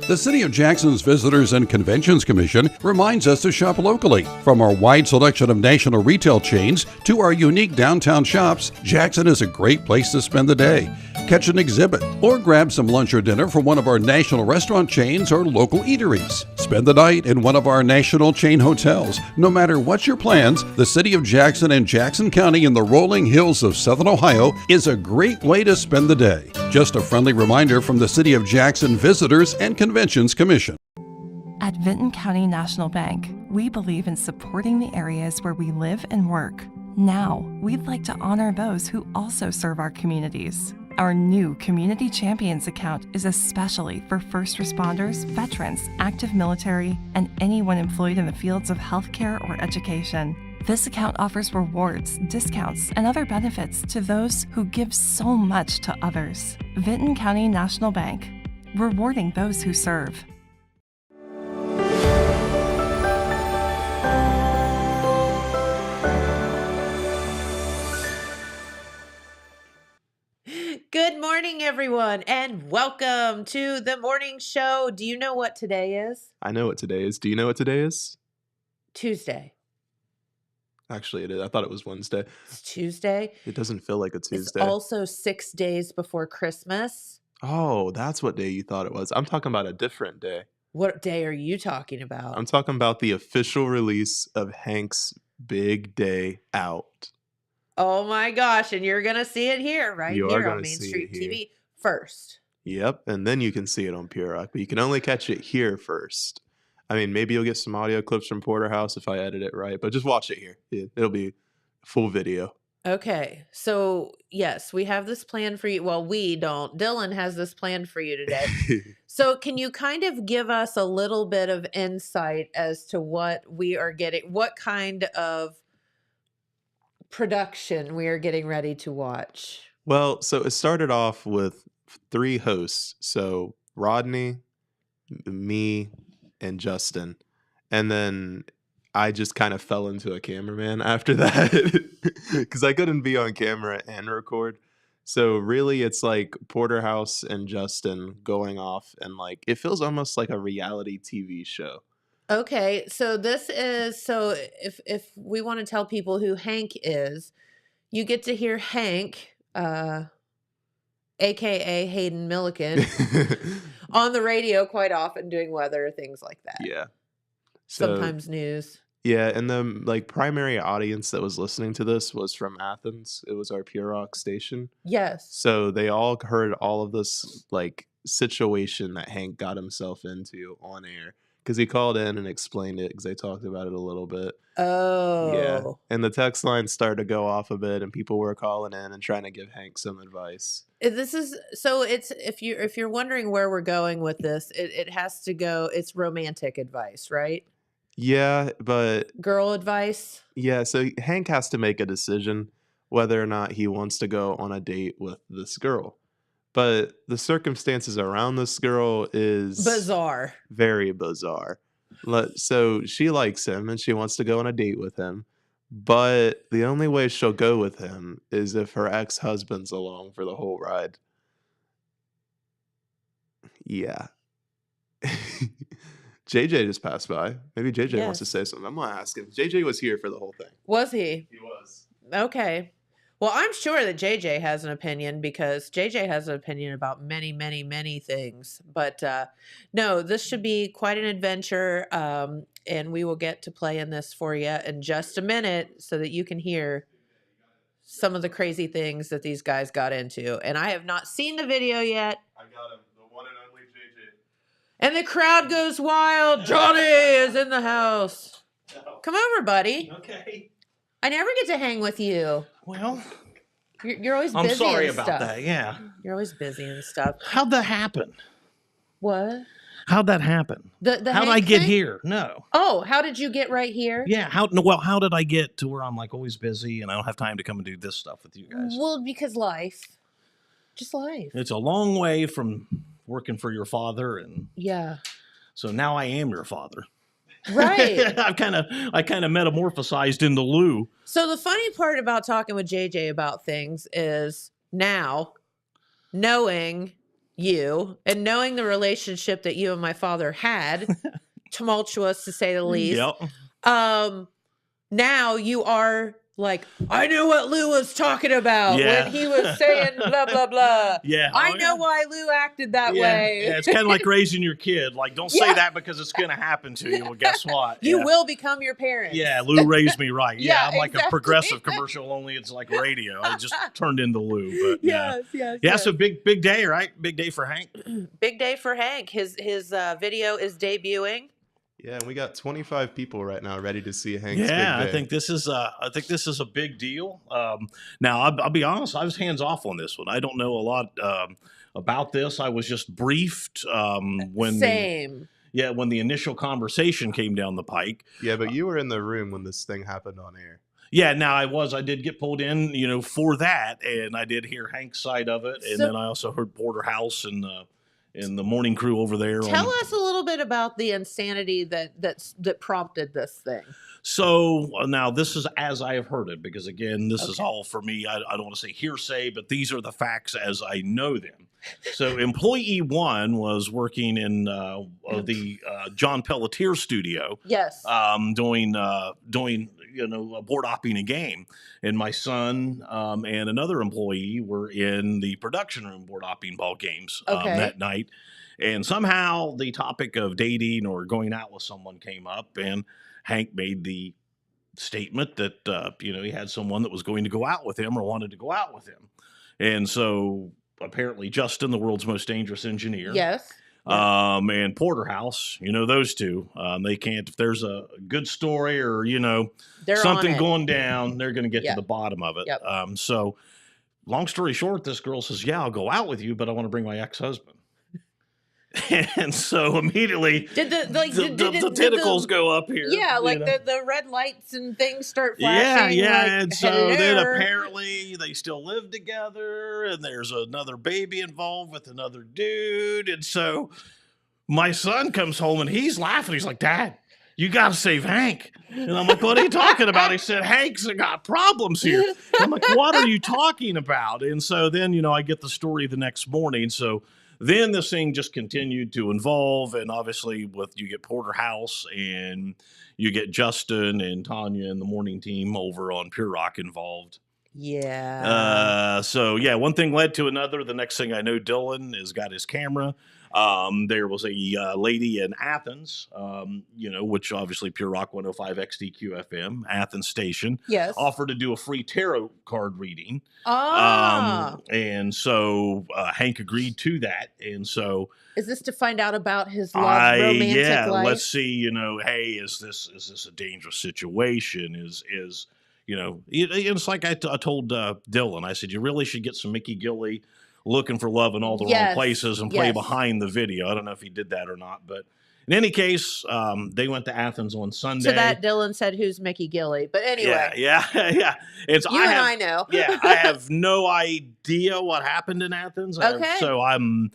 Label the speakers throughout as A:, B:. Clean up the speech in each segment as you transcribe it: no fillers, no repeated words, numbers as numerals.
A: The City of Jackson's Visitors and Conventions Commission reminds us to shop locally. From our wide selection of national retail chains to our unique downtown shops, Jackson is a great place to spend the day. Catch an exhibit or grab some lunch or dinner from one of our national restaurant chains or local eateries. Spend the night in one of our national chain hotels. No matter what your plans, the City of Jackson and Jackson County in the rolling hills of Southern Ohio is a great way to spend the day. Just a friendly reminder from the City of Jackson Visitors and Conventions Commission.
B: At Vinton County National Bank, we believe in supporting the areas where we live and work. Now, we'd like to honor those who also serve our communities. Our new Community Champions account is especially for first responders, veterans, active military, and anyone employed in the fields of healthcare or education. This account offers rewards, discounts, and other benefits to those who give so much to others. Vinton County National Bank, rewarding those who serve.
C: Good morning, everyone, and welcome to the morning show. Do you know what today is?
D: I know what today is. Do you know what today is?
C: Tuesday.
D: Actually, it is. I thought it was Wednesday.
C: It's Tuesday.
D: It doesn't feel like a Tuesday.
C: It's also 6 days before Christmas.
D: Oh, that's what day you thought it was. I'm talking about a different day.
C: What day are you talking about?
D: I'm talking about the official release of Hank's Big Day Out.
C: Oh my gosh, and you're going to see it here, right
D: You are
C: here
D: gonna
C: on Main
D: see
C: Street
D: it here.
C: TV first.
D: Yep, and then you can see it on Pure Rock, but you can only catch it here first. I mean, maybe you'll get some audio clips from Porterhouse if I edit it right, but just watch it here. It'll be full video.
C: Okay, so yes, we have this plan for you. Well, we don't. Dylan has this plan for you today. So can you kind of give us a little bit of insight as to what we are getting, what kind of production we are getting ready to watch?
D: Well, so it started off with 3 hosts. So Rodney, me, and Justin. And then I just kind of fell into a cameraman after that because I couldn't be on camera and record. So really it's like Porterhouse and Justin going off, and like it feels almost like a reality TV show.
C: Okay, so this is, so if we want to tell people who Hank is, you get to hear Hank, aka Hayden Milliken, on the radio quite often doing weather, things like that.
D: Yeah. So,
C: Sometimes news.
D: yeah, and the like primary audience that was listening to this was from Athens. It was our Pure Rock station.
C: Yes.
D: So they all heard all of this like situation that Hank got himself into on air because he called in and explained it because they talked about it a little bit.
C: Oh.
D: Yeah. And the text line started to go off a bit and people were calling in and trying to give Hank some advice.
C: This is, so it's, if you're wondering where we're going with this, it has to go, it's romantic advice, right?
D: Yeah, but
C: Girl advice.
D: yeah, so Hank has to make a decision whether or not he wants to go on a date with this girl. But the circumstances around this girl is
C: Bizarre.
D: very bizarre. So she likes him and she wants to go on a date with him. But the only way she'll go with him is if her ex-husband's along for the whole ride. Yeah. JJ just passed by. Maybe JJ wants to
C: Yes.
D: say something. I'm going to ask him. JJ was here for the whole thing.
C: Was he?
D: He was.
C: Okay. Well, I'm sure that JJ has an opinion because JJ has an opinion about many, many, many things. But no, this should be quite an adventure. And we will get to play in this for you in just a minute so that you can hear some of the crazy things that these guys got into. And I have not seen the video yet.
D: I got him. The one and only JJ.
C: And the crowd goes wild. Johnny is in the house.
D: No.
C: Come over, buddy.
E: Okay.
C: I never get to hang with you.
E: Well,
C: You're always busy
E: I'm sorry
C: and
E: about
C: stuff.
E: that. Yeah.
C: You're always busy and stuff.
E: How'd that happen?
C: What?
E: How'd that happen?
C: The
E: How'd I
C: Hank
E: get
C: thing?
E: here? No.
C: Oh, how did you get right here?
E: Yeah. How did I get to where I'm like always busy and I don't have time to come and do this stuff with you guys?
C: Well, because life. Just life.
E: It's a long way from working for your father, and
C: Yeah.
E: so now I am your father.
C: Right.
E: I kind of metamorphosized into Lou.
C: So the funny part about talking with JJ about things is now knowing you and knowing the relationship that you and my father had, tumultuous to say the least.
E: Yep.
C: Now you are like, I knew what Lou was talking about when he was saying blah, blah, blah.
E: Yeah.
C: I know why Lou acted that way.
E: Yeah, it's kind of like raising your kid. Like, don't say that because it's going to happen to you. Well, guess what?
C: You will become your parents.
E: Yeah, Lou raised me right. Yeah, I'm like
C: exactly.
E: a progressive commercial, only it's like radio. I just turned into Lou. But
C: Yes.
E: Yeah, so big day, right? Big day for Hank.
C: Big day for Hank. His video is debuting.
D: Yeah, and we got 25 people right now ready to see Hank's big day.
E: I think this is a big deal. Now I'll be honest, I was hands off on this one. I don't know a lot about this. I was just briefed when when the initial conversation came down the pike.
D: Yeah, but you were in the room when this thing happened on air.
E: Yeah, now I did get pulled in, for that, and I did hear Hank's side of it, and then I also heard Porterhouse and the morning crew over there.
C: Tell us a little bit about the insanity that prompted this thing.
E: So now this is as I have heard it, because again, this is all for me. I don't want to say hearsay, but these are the facts as I know them. So employee one was working in the John Pelletier studio.
C: Yes.
E: Doing board opping a game, and my son and another employee were in the production room board opping ball games that night. And somehow the topic of dating or going out with someone came up, and Hank made the statement that he had someone that was going to go out with him or wanted to go out with him. And so apparently Justin, the world's most dangerous engineer.
C: Yes.
E: And Porterhouse, those two, they can't, if there's a good story or, something going down, they're going to get to the bottom of it.
C: Yep.
E: So long story short, this girl says, yeah, I'll go out with you, but I want to bring my ex-husband. And so immediately the tentacles go up here.
C: Yeah, the red lights and things start flashing.
E: Yeah. And so then apparently they still live together, and there's another baby involved with another dude. And so my son comes home and he's laughing. He's like, Dad, you got to save Hank. And I'm like, what are you talking about? He said, Hank's got problems here. And I'm like, what are you talking about? And so then, I get the story the next morning. So then this thing just continued to evolve, and obviously you get Porterhouse and you get Justin and Tanya and the morning team over on Pure Rock involved.
C: Yeah.
E: One thing led to another. The next thing I know, Dylan has got his camera. There was a lady in Athens, which obviously Pure Rock 105 XDQ FM, Athens station, offered to do a free tarot card reading. And so Hank agreed to that. And so
C: is this to find out about his romantic life?
E: Let's see, hey, is this a dangerous situation? It's like I told Dylan, I said, you really should get some Mickey Gilley looking for love in all the wrong places and play behind the video. I don't know if he did that or not, but in any case, they went to Athens on Sunday.
C: To that, Dylan said, who's Mickey Gilley? But anyway.
E: Yeah.
C: I know.
E: I have no idea what happened in Athens. So I'm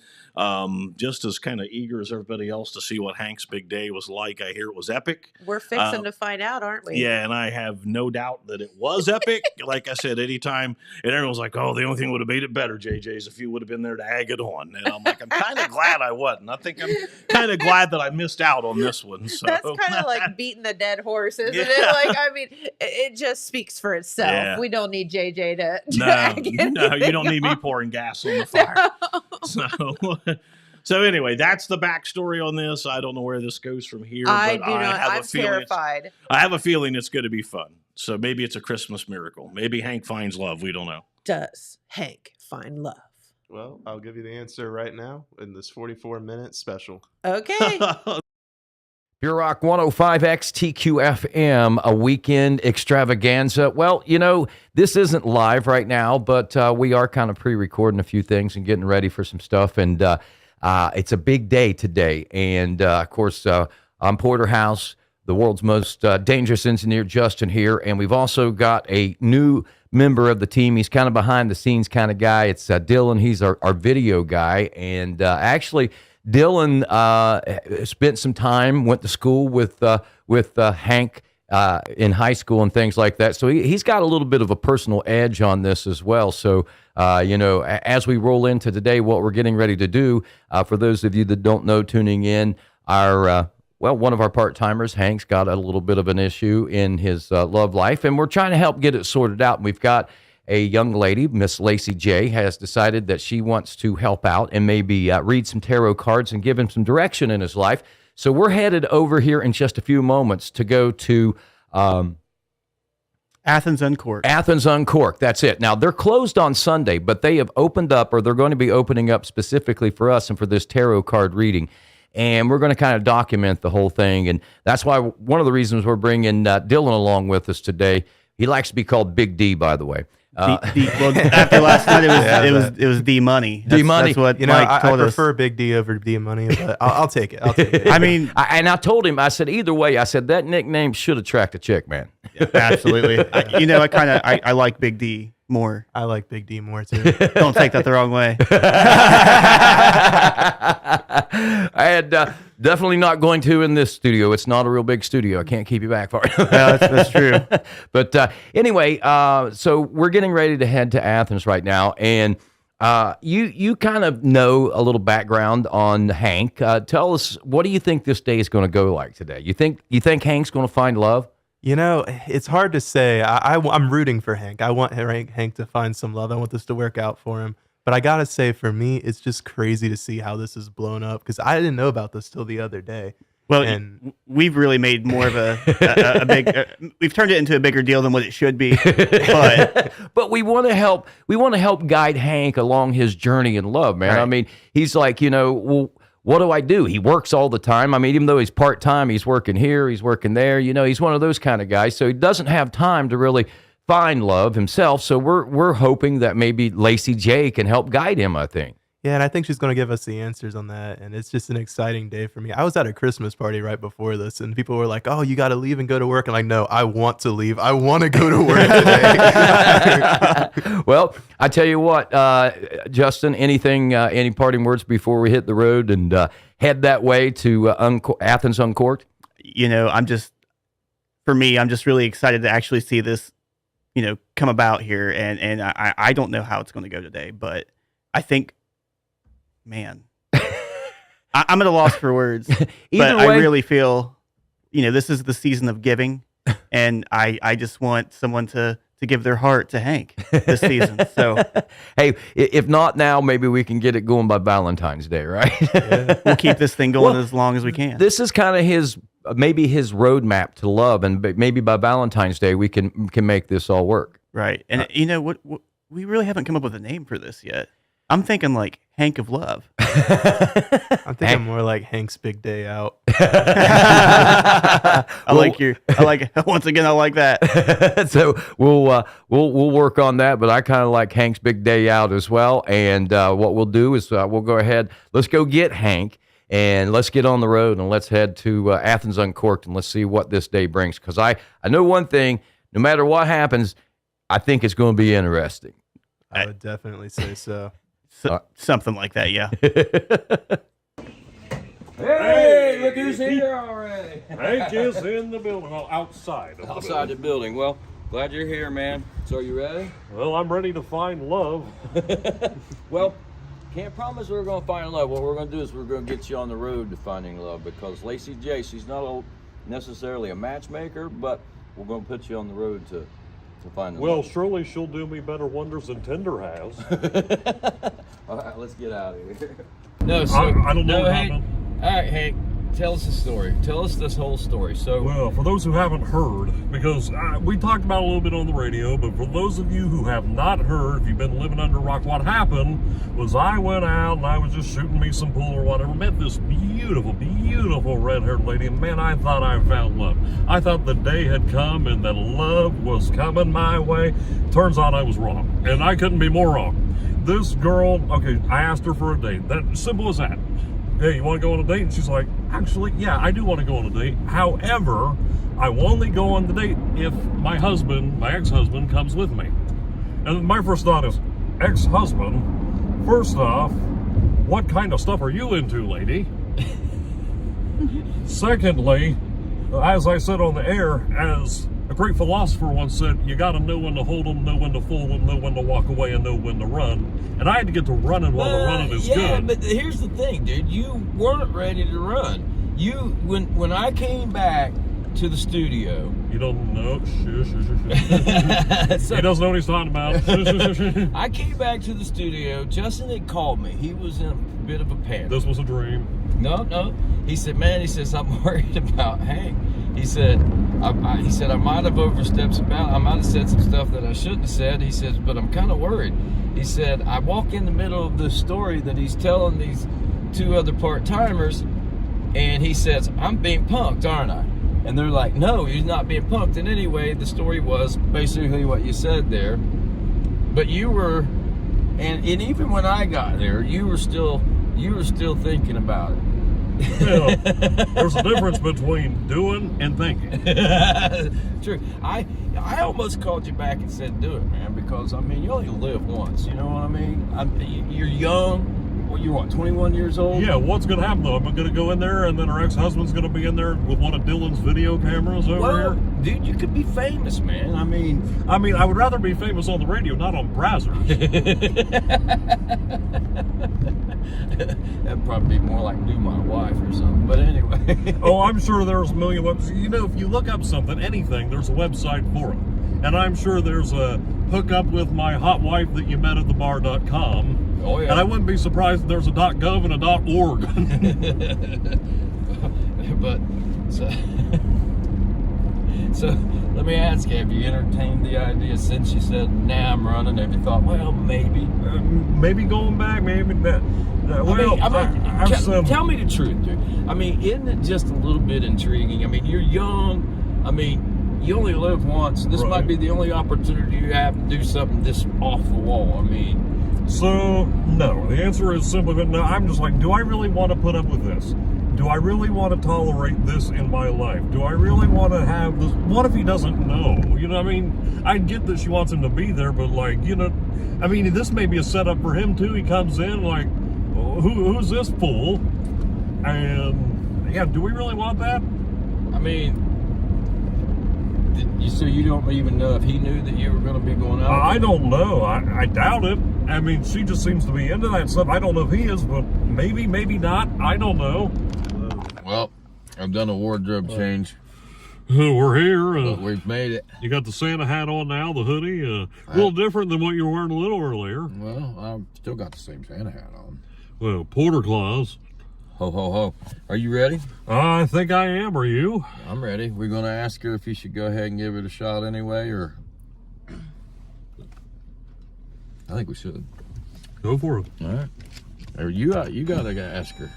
E: just as kind of eager as everybody else to see what Hank's big day was like. I hear it was epic.
C: We're fixing to find out, aren't we?
E: Yeah, and I have no doubt that it was epic. Like I said, anytime, and everyone's like, oh, the only thing that would have made it better, JJ, is if you would have been there to egg it on. And I'm like, I'm kind of glad I wasn't. I think I'm kind of glad that I missed out on this one. So.
C: That's kind of like beating the dead horse, isn't it? It just speaks for itself.
E: Yeah.
C: We don't need JJ to
E: No, you don't need me pouring gas on the fire. No. So anyway, that's the backstory on this. I don't know where this goes from here.
C: I'm terrified.
E: I have a feeling it's going to be fun. So maybe it's a Christmas miracle. Maybe Hank finds love. We don't know.
C: Does Hank find love?
D: Well, I'll give you the answer right now in this 44-minute special.
C: Okay.
F: Pure Rock 105X TQFM, a weekend extravaganza. Well, this isn't live right now, but we are kind of pre-recording a few things and getting ready for some stuff. And it's a big day today. And, of course, I'm Porterhouse, the world's most dangerous engineer, Justin, here. And we've also got a new member of the team. He's kind of behind-the-scenes kind of guy. It's Dylan. He's our video guy. And actually, Dylan spent some time, went to school with Hank in high school and things like that. So he's got a little bit of a personal edge on this as well. So, as we roll into today, what we're getting ready to do, for those of you that don't know, tuning in, one of our part-timers, Hank's got a little bit of an issue in his love life, and we're trying to help get it sorted out. And we've got a young lady, Miss Lacey J, has decided that she wants to help out and maybe read some tarot cards and give him some direction in his life. So we're headed over here in just a few moments to go to
G: Athens Uncorked.
F: Athens Uncorked, that's it. Now, they're closed on Sunday, but they have opened up, or they're going to be opening up specifically for us and for this tarot card reading. And we're going to kind of document the whole thing. And that's why one of the reasons we're bringing Dylan along with us today. He likes to be called Big D, by the way.
G: Well, after last night, it was D Money.
F: D Money.
G: That's what
D: I
G: told us.
D: prefer Big D over D Money, but I'll take it. I'll take it.
G: I mean,
F: I told him, I said, either way, I said, that nickname should attract a chick, man.
G: absolutely. I like Big D more.
D: I like Big D more too.
G: Don't take that the wrong way.
F: I had definitely not going to in this studio. It's not a real big studio. I can't keep you back for it.
G: Yeah, that's true.
F: But anyway, so we're getting ready to head to Athens right now, and you kind of know a little background on Hank. Tell us, what do you think this day is going to go like today? You think Hank's going to find love?
D: It's hard to say. I'm rooting for Hank. I want Hank to find some love. I want this to work out for him. But I gotta say, for me, it's just crazy to see how this is blown up, because I didn't know about this till the other day.
G: Well, and we've really made more of a big. We've turned it into a bigger deal than what it should be.
F: But we want to help. We want to help guide Hank along his journey in love, man. Right. I mean, he's like, well, what do I do? He works all the time. I mean, even though he's part-time, he's working here, he's working there. He's one of those kind of guys. So he doesn't have time to really find love himself. So we're hoping that maybe Lacey J can help guide him, I think.
D: Yeah, and I think she's going to give us the answers on that. And it's just an exciting day for me. I was at a Christmas party right before this, and people were like, oh, you got to leave and go to work. I'm like, no, I want to leave. I want to go to work today.
F: Well, I tell you what, Justin, any parting words before we hit the road and head that way to Athens Uncorked?
G: I'm just really excited to actually see this, come about here. And I don't know how it's going to go today, but I think, man, I'm at a loss for words. But I really feel, this is the season of giving, and I just want someone to give their heart to Hank this season. So,
F: hey, if not now, maybe we can get it going by Valentine's Day, right?
G: Yeah. We'll keep this thing going as long as we can. This
F: is kind of his roadmap to love, and maybe by Valentine's Day we can make this all work.
G: Right, and what we really haven't come up with a name for this yet. I'm thinking like Hank of Love.
D: I'm thinking more like Hank's Big Day Out.
G: I like that.
F: So we'll work on that, but I kind of like Hank's Big Day Out as well. And what we'll do is we'll go ahead. Let's go get Hank, and let's get on the road, and let's head to Athens Uncorked, and let's see what this day brings. Because I know one thing: no matter what happens, I think it's going to be interesting.
D: I would definitely say so.
G: Something like that, yeah.
F: Hey, look who's here already.
H: Hank is in the building, outside
F: the building. Well, glad you're here, man. So are you ready?
H: Well, I'm ready to find love.
F: Well, can't promise we're going to find love. What we're going to do is we're going to get you on the road to finding love, because Lacey J, she's not necessarily a matchmaker, but we're going to put you on the road to find love.
H: Well, surely she'll do me better wonders than Tinder has.
F: All right, let's get out of here.
H: I don't know what happened.
F: All right, Hank, tell us the story. Tell us this whole story.
H: Well, for those who haven't heard, because we talked about it a little bit on the radio, but for those of you who have not heard, if you've been living under a rock, what happened was I went out and I was just shooting me some pool or whatever, met this beautiful, beautiful red-haired lady, and man, I thought I found love. I thought the day had come and that love was coming my way. Turns out I was wrong, and I couldn't be more wrong. This girl, okay, I asked her for a date. That simple as that. Hey, you want to go on a date? And she's like, actually, yeah, I do want to go on a date. However, I will only go on the date if my ex-husband comes with me. And my first thought is, ex-husband? First off, what kind of stuff are you into, lady? Secondly, as I said on the air, as a great philosopher once said, you got to know when to hold them, know when to fold them, know when to walk away, and know when to run. And I had to get to running while the running is good.
F: Yeah, but here's the thing, dude. You weren't ready to run. When I came back to the studio.
H: You don't know. So, he doesn't know what he's talking about.
F: I came back to the studio. Justin had called me. He was in a bit of a panic.
H: This was a dream.
F: No. He said, man, he says, I'm worried about Hank. He said, I might have overstepped some bounds. I might have said some stuff that I shouldn't have said. He says, but I'm kind of worried. He said, I walk in the middle of the story that he's telling these two other part-timers, and he says, I'm being punked, aren't I? And they're like, no, he's not being punked. And anyway, the story was basically what you said there. But you were, and even when I got there, you were still thinking about it.
H: Well, there's a difference between doing and thinking.
F: True. I almost called you back and said, do it, man, because, I mean, you only live once, you know what I mean? You're young. Well, you're what, 21 years old?
H: Yeah, what's going to happen, though? I'm going to go in there, and then her ex-husband's going to be in there with one of Dylan's video cameras over here.
F: Dude, you could be famous, man. I mean,
H: I would rather be famous on the radio, not on browsers.
F: That'd probably be more like Do My Wife or something. But anyway.
H: Oh, I'm sure there's a million websites. You know, if you look up something, anything, there's a website for it. And I'm sure there's a hook up with my hot wife that you met at the bar.com.
F: Oh, yeah.
H: And I wouldn't be surprised if there's a .gov and a .org.
F: But, so let me ask you, have you entertained the idea since you said, nah, I'm running? Have you thought, well, maybe?
H: Maybe going back, maybe not.
F: Tell me the truth, dude. I mean, isn't it just a little bit intriguing? I mean, you're young. I mean, you only live once. This might be the only opportunity you have to do something this off the wall. I mean...
H: So, no. The answer is simply no. I'm just like, do I really want to put up with this? Do I really want to tolerate this in my life? Do I really want to have this? What if he doesn't know? You know, I mean, I get that she wants him to be there, but like, you know, I mean, this may be a setup for him too. He comes in like, who's this fool? And yeah, do we really want that?
F: I mean, so you don't even know if he knew that you were going to be going out?
H: I don't know. I doubt it. I mean, she just seems to be into that stuff. I don't know if he is, but maybe not. I don't know.
F: Well, I've done a wardrobe change.
H: We're here.
F: But we've made it.
H: You got the Santa hat on now, the hoodie. A little different than what you were wearing a little earlier.
F: Well, I've still got the same Santa hat on.
H: Well, Porter Claus.
F: Ho, ho, ho. Are you ready?
H: I think I am. Are you?
F: I'm ready. We're going to ask her if you should go ahead and give it a shot anyway, or... I think we should.
H: Go for it.
F: All right. Or you got to ask her.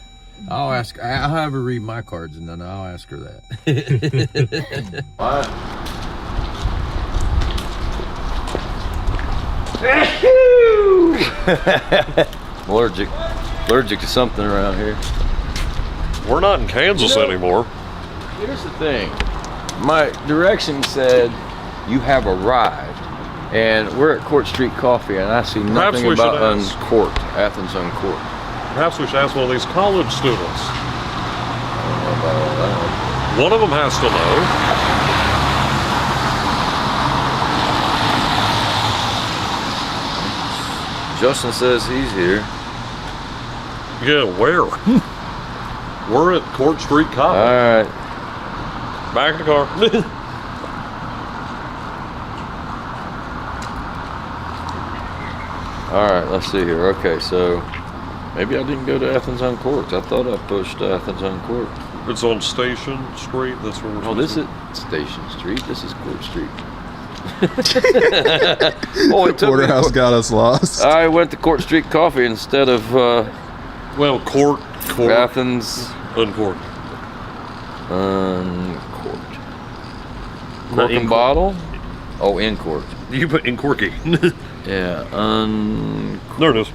F: I'll have her read my cards, and then I'll ask her that. What? Allergic to something around here.
H: We're not in Kansas anymore.
F: Here's the thing. My direction said you have arrived, and we're at Court Street Coffee, and I see nothing about Uncorked, Athens Uncorked.
H: Perhaps we should ask one of these college students.
F: I don't know about all that.
H: One of them has to know.
F: Justin says he's here.
H: Yeah, where? We're at Court Street Coffee.
F: All right.
H: Back in the car.
F: All right, let's see here. Okay, so maybe I didn't go to Athens Uncorked. I thought I pushed Athens Uncorked.
H: It's on Station Street. That's where we're.
F: Oh, this is Station Street. This is Court Street.
D: Porterhouse got us lost.
F: I went to Court Street Coffee instead of
H: Court
F: Athens
H: Uncorked.
F: Uncorked. Cork and bottle? Oh, incorked.
H: You put incorky.
F: Yeah,
H: there it is.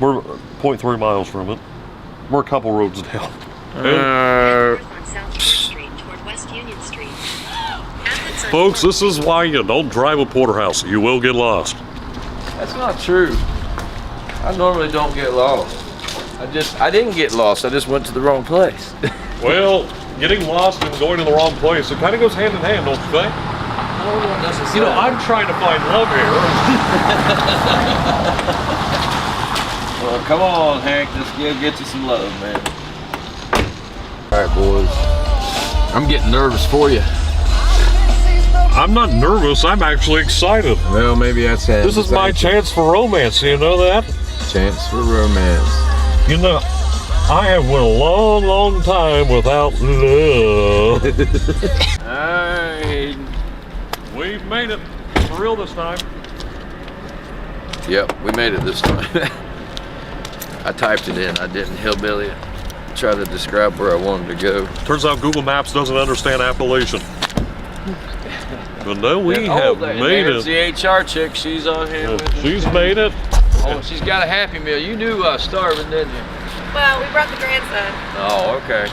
H: We're 0.3 miles from it. We're a couple roads down. Folks, this is why you don't drive a porterhouse. You will get lost.
F: That's not true. I normally don't get lost. I didn't get lost. I just went to the wrong place.
H: Well, getting lost and going to the wrong place, it kind of goes hand in hand, don't you think? You know, I'm trying to find love here.
F: Well, come on, Hank. Let's get you some love, man. All right, boys. I'm getting nervous for you.
H: I'm not nervous. I'm actually excited.
F: Well, maybe that's it.
H: This is my chance for romance. You know that?
F: Chance for romance.
H: You know, I have went a long, long time without love.
F: All right.
H: We've made it. For real this time.
F: Yep, we made it this time. I typed it in. I didn't hillbilly it. Try to describe where I wanted to go.
H: Turns out Google Maps doesn't understand Appalachian. But no, we have made it.
F: The HR chick, she's on here.
H: She's made it.
F: Oh, she's got a Happy Meal. You knew starving, didn't you?
I: Well, we brought the grandson.
F: Oh, okay.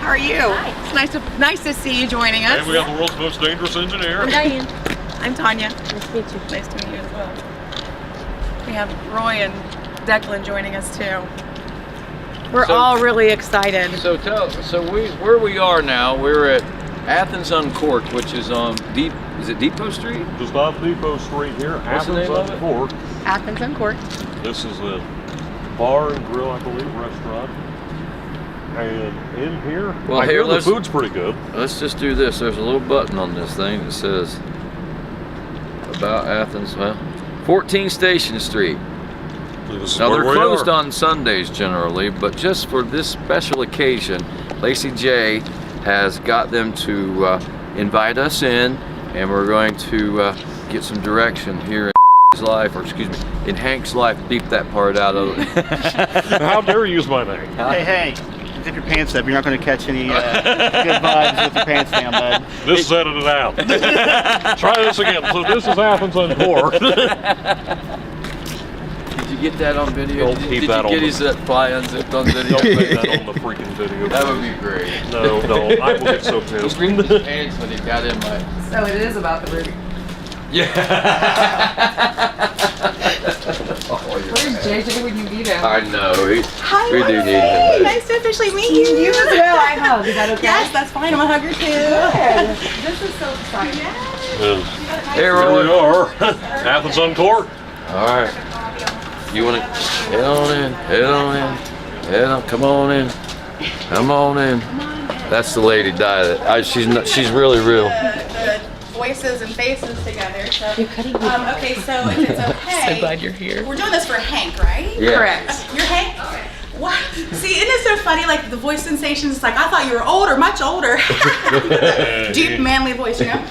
I: How are you? Hi. It's nice to see you joining us.
H: And we got the world's most dangerous engineer.
I: I'm Diane. I'm Tanya. Nice to meet you. Nice to meet you as well. We have Roy and Declan joining us too. We're all really excited.
F: So where we are now, we're at Athens Uncorked, which is on Depot Street?
H: Just off Depot Street here,
F: What's the
H: Athens
F: name of it?
H: Uncorked.
I: Athens Uncorked.
H: This is a bar and grill, I believe, restaurant. And in here,
F: Well,
H: I
F: here,
H: hear the food's pretty good.
F: Let's just do this. There's a little button on this thing that says about Athens. Well, 14 Station Street.
H: This is
F: Now
H: where
F: they're
H: we
F: closed
H: are.
F: on Sundays generally, but just for this special occasion, Lacey J has got them to invite us in, and we're going to get some direction here in his life, or excuse me, in Hank's life. Beep that part out of it.
H: How dare you use my name?
G: Hey, zip your pants up. You're not going to catch any good vibes with your pants down, bud.
H: This is edited out. Try this again. So this is Athens Uncorked.
F: Did you get that on video?
H: Don't keep that on
F: Did you
H: the-
F: get his fly unzipped on video?
H: Don't put that on the freaking video.
F: That would be great.
H: No, I will get so
F: He
H: pissed.
F: reached his pants when he got in my...
I: So it is about the movie.
F: Yeah.
I: Where's JJ when you need him?
F: I know.
I: Hi,
F: We do need
I: Lindsay.
F: him.
I: Nice to officially meet you. You as well. I hug. Is that okay? Yes, that's fine. I'm a hugger too. This is so exciting.
H: And
F: Hey,
H: here
F: Roy.
H: we are, Athens Uncorked.
F: All right. You want to head on in, head on in, head on, come on in, come on in. That's the lady diet. She's really real.
J: The voices and faces together. So, okay, so if it's okay.
I: So glad you're here.
J: We're doing this for Hank, right?
F: Yeah.
I: Correct.
J: You're Hank? What? See, isn't it so funny? Like the voice sensations, like I thought you were older, much older. Deep, manly voice, you know?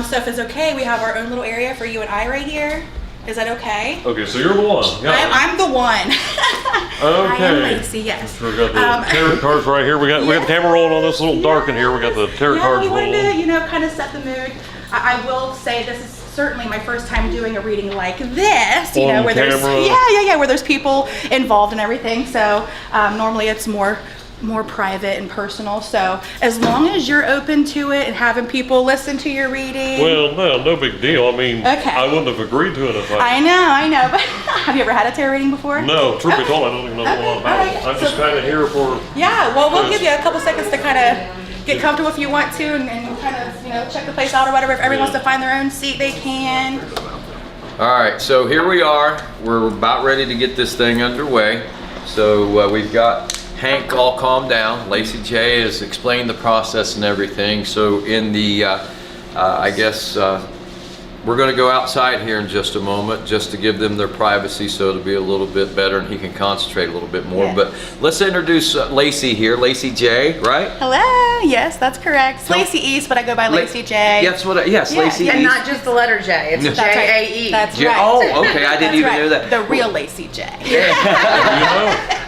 J: So if it's okay, we have our own little area for you and I right here. Is that okay?
H: Okay, so you're the one.
J: I'm the one. I am
H: Okay.
J: Lacey, yes.
H: We got the tarot cards right here. We got the camera rolling on this. A little dark in here. We got the tarot cards
J: we wanted
H: rolling.
J: to, kind of set the mood. I will say this is certainly my first time doing a reading like this,
H: On
J: where there's
H: camera.
J: where there's people involved and everything. So normally it's more private and personal. So as long as you're open to it and having people listen to your reading.
H: Well, no big deal. I mean,
J: Okay.
H: I wouldn't have agreed to it if
J: I know, but have you ever had a tarot reading before?
H: No, truth be told, I don't even know a lot about it. I'm just kind of here for.
J: Yeah, well, we'll give you a couple seconds to kind of get comfortable if you want to, and kind of, check the place out or whatever. If everyone wants to find their own seat, they can.
F: All right, so here we are. We're about ready to get this thing underway. So we've got Hank all calmed down. Lacey J has explained the process and everything. So in the, I guess, we're going to go outside here in just a moment just to give them their privacy so it'll be a little bit better and he can concentrate a little bit more.
J: Yeah.
F: But let's introduce Lacey here, Lacey J, right?
J: Hello, yes, that's correct. It's Lacey East, but I go by Lacey J.
F: Yes, yes,
J: Yeah,
F: Lacey
J: yeah,
F: East.
I: Not just the letter J. It's
J: That's right.
I: J-A-E.
J: That's
F: J-
J: right.
F: Oh, okay, I didn't
J: That's
F: even
J: right.
F: know that.
J: The real Lacey J.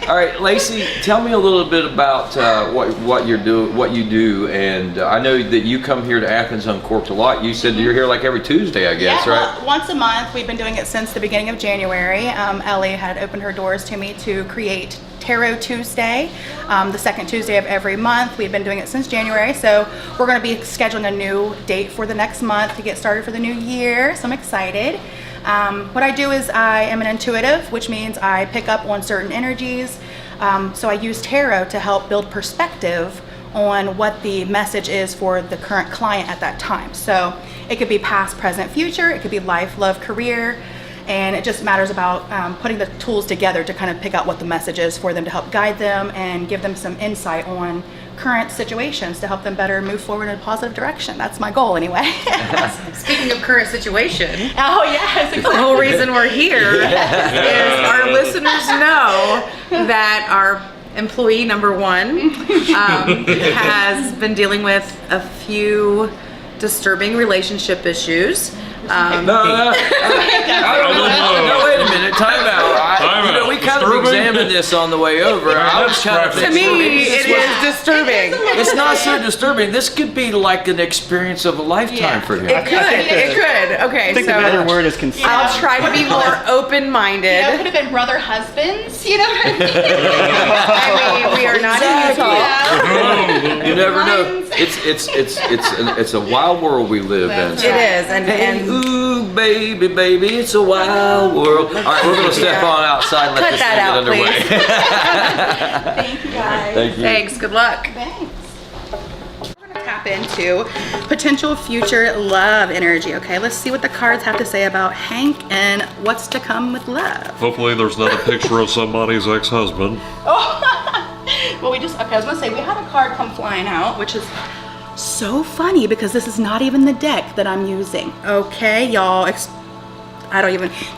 F: All right, Lacey, tell me a little bit about what you do, and I know that you come here to Athens Uncorked a lot. You said you're here like every Tuesday, I guess,
J: Yeah,
F: right?
J: well, once a month. We've been doing it since the beginning of January. Ellie had opened her doors to me to create Tarot Tuesday, the second Tuesday of every month. We've been doing it since January, so we're going to be scheduling a new date for the next month to get started for the new year, so I'm excited. What I do is I am an intuitive, which means I pick up on certain energies. So I use tarot to help build perspective on what the message is for the current client at that time. So it could be past, present, future. It could be life, love, career. And it just matters about putting the tools together to kind of pick out what the message is for them, to help guide them and give them some insight on current situations to help them better move forward in a positive direction. That's my goal anyway.
C: Speaking of current situation,
J: Oh yes,
C: the whole reason we're here is our listeners know that our employee number one has been dealing with a few disturbing relationship issues.
F: No, wait a minute. Time out. We kind of examined this on the way over. I was kind of
C: To me, it is disturbing.
F: It's not so disturbing. This could be like an experience of a lifetime for him.
C: It could. Okay,
G: I think the better word is consider.
C: I'll try to be more open-minded.
J: It could have been brother husbands, you know what I mean?
C: I mean, we are not in Utah.
F: You never know. It's a wild world we live in.
C: It is, and
F: Ooh, baby, it's a wild world. All right, we're going to step on outside and let
C: Cut
F: this
C: that
F: thing
C: out,
F: get underway.
J: Thank you guys.
F: Thank you.
C: thanks. Good luck.
J: Thanks. We're gonna tap into potential future love energy. Okay, let's see what the cards have to say about Hank and what's to come with love.
H: Hopefully there's not a picture of somebody's ex-husband.
J: Well, I was gonna say we had a card come flying out, which is so funny because this is not even the deck that I'm using. Okay, y'all.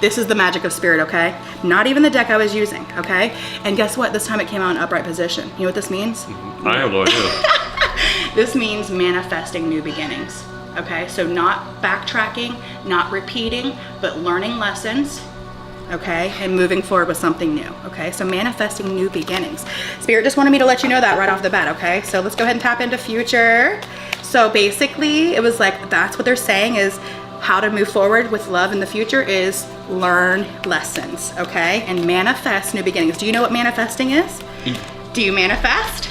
J: This is the magic of spirit, okay? Not even the deck I was using, okay? And guess what? This time it came out in upright position. You know what this means?
H: I have no idea.
J: This means manifesting new beginnings, okay? So not backtracking, not repeating, but learning lessons, okay? And moving forward with something new, okay? So manifesting new beginnings. Spirit just wanted me to let you know that right off the bat, okay? So let's go ahead and tap into future. So basically, it was like, that's what they're saying is how to move forward with love in the future is learn lessons, okay? And manifest new beginnings. Do you know what manifesting is? Do you manifest?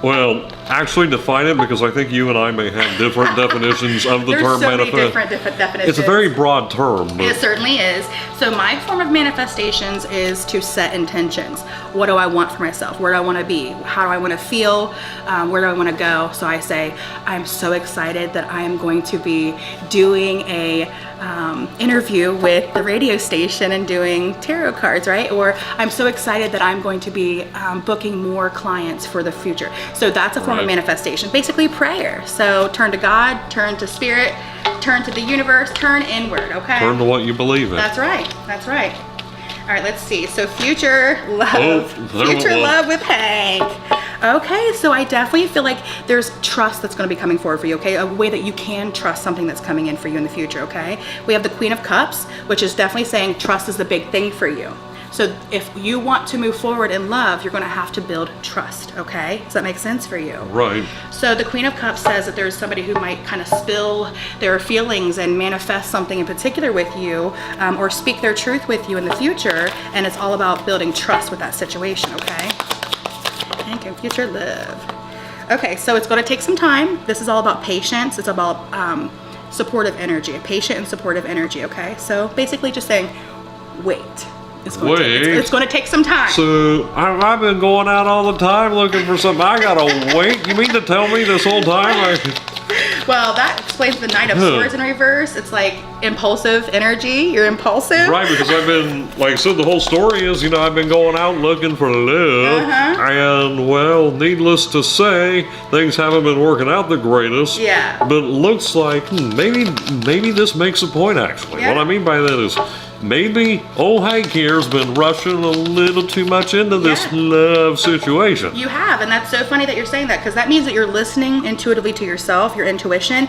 H: Well, actually define it, because I think you and I may have different definitions of the
J: There's
H: term
J: so many
H: manifest.
J: different definitions.
H: It's a very broad term.
J: It
H: But
J: certainly is. So my form of manifestations is to set intentions. What do I want for myself? Where do I want to be? How do I want to feel? Where do I want to go? So I say, I'm so excited that I am going to be doing a interview with the radio station and doing tarot cards, right? Or I'm so excited that I'm going to be booking more clients for the future. So that's a form of manifestation, basically prayer. So turn to God, turn to spirit, turn to the universe, turn inward, okay?
H: turn to what you believe in.
J: That's right, that's right. All right, let's see. So future love, future
H: was.
J: love with Hank. Okay, so I definitely feel like there's trust that's going to be coming forward for you, okay? A way that you can trust something that's coming in for you in the future, okay? We have the Queen of Cups, which is definitely saying trust is the big thing for you. So if you want to move forward in love, you're going to have to build trust, okay? Does that make sense for you?
H: Right.
J: So the Queen of Cups says that there's somebody who might kind of spill their feelings and manifest something in particular with you, or speak their truth with you in the future, and it's all about building trust with that situation, okay? Hank and future love. Okay, so it's going to take some time. This is all about patience. It's about supportive energy, patient and supportive energy, okay? So basically just saying, wait. It's going to take some time.
H: So I've been going out all the time looking for something. I gotta wait. You mean to tell me this whole time?
J: Well, that explains the Knight of Swords in reverse. It's like impulsive energy. You're impulsive.
H: Right, because I've been, like I said, the whole story is, I've been going out looking for love. And, well, needless to say, things haven't been working out the greatest.
J: Yeah.
H: But it looks like, maybe this makes a point, actually.
J: Yeah.
H: What I mean by that is, maybe old Hank here's been rushing a little too much into this love situation.
J: You have, and that's so funny that you're saying that, because that means that you're listening intuitively to yourself, your intuition.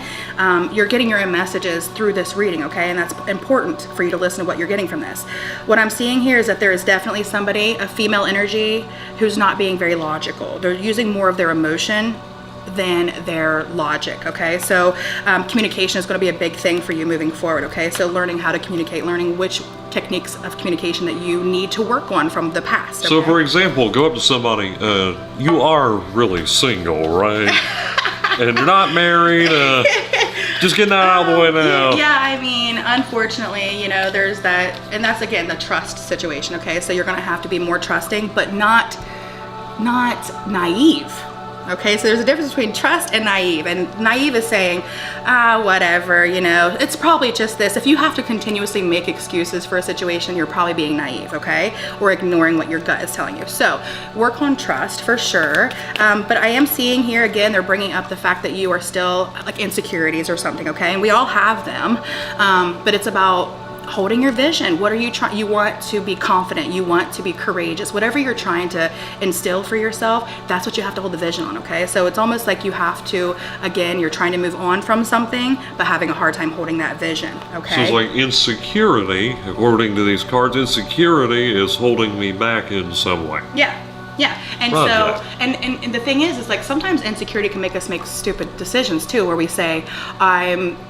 J: You're getting your own messages through this reading, okay? And that's important for you to listen to what you're getting from this. What I'm seeing here is that there is definitely somebody, a female energy, who's not being very logical. They're using more of their emotion than their logic, okay? So communication is going to be a big thing for you moving forward, okay? So learning how to communicate, learning which techniques of communication that you need to work on from the past.
H: So,
J: okay?
H: for example, go up to somebody, you are really single, right? And you're not married, just getting that out of the way now.
J: Yeah, I mean, unfortunately, there's that, and that's, again, the trust situation, okay? So you're going to have to be more trusting, but not not naive. Okay, so there's a difference between trust and naive. And naive is saying, whatever, you know, it's probably just this. If you have to continuously make excuses for a situation, you're probably being naive, okay? Or ignoring what your gut is telling you. So work on trust for sure. But I am seeing here, again, they're bringing up the fact that you are still like insecurities or something, okay? And we all have them, but it's about holding your vision. What are you trying? You want to be confident. You want to be courageous. Whatever you're trying to instill for yourself, that's what you have to hold the vision on, okay? So it's almost like you have to, again, you're trying to move on from something, but having a hard time holding that vision, okay?
H: So it's like insecurity, according to these cards, insecurity is holding me back in some way.
J: Yeah. Yeah, and
H: Roger.
J: so, and the thing is like sometimes insecurity can make us make stupid decisions too, where we say,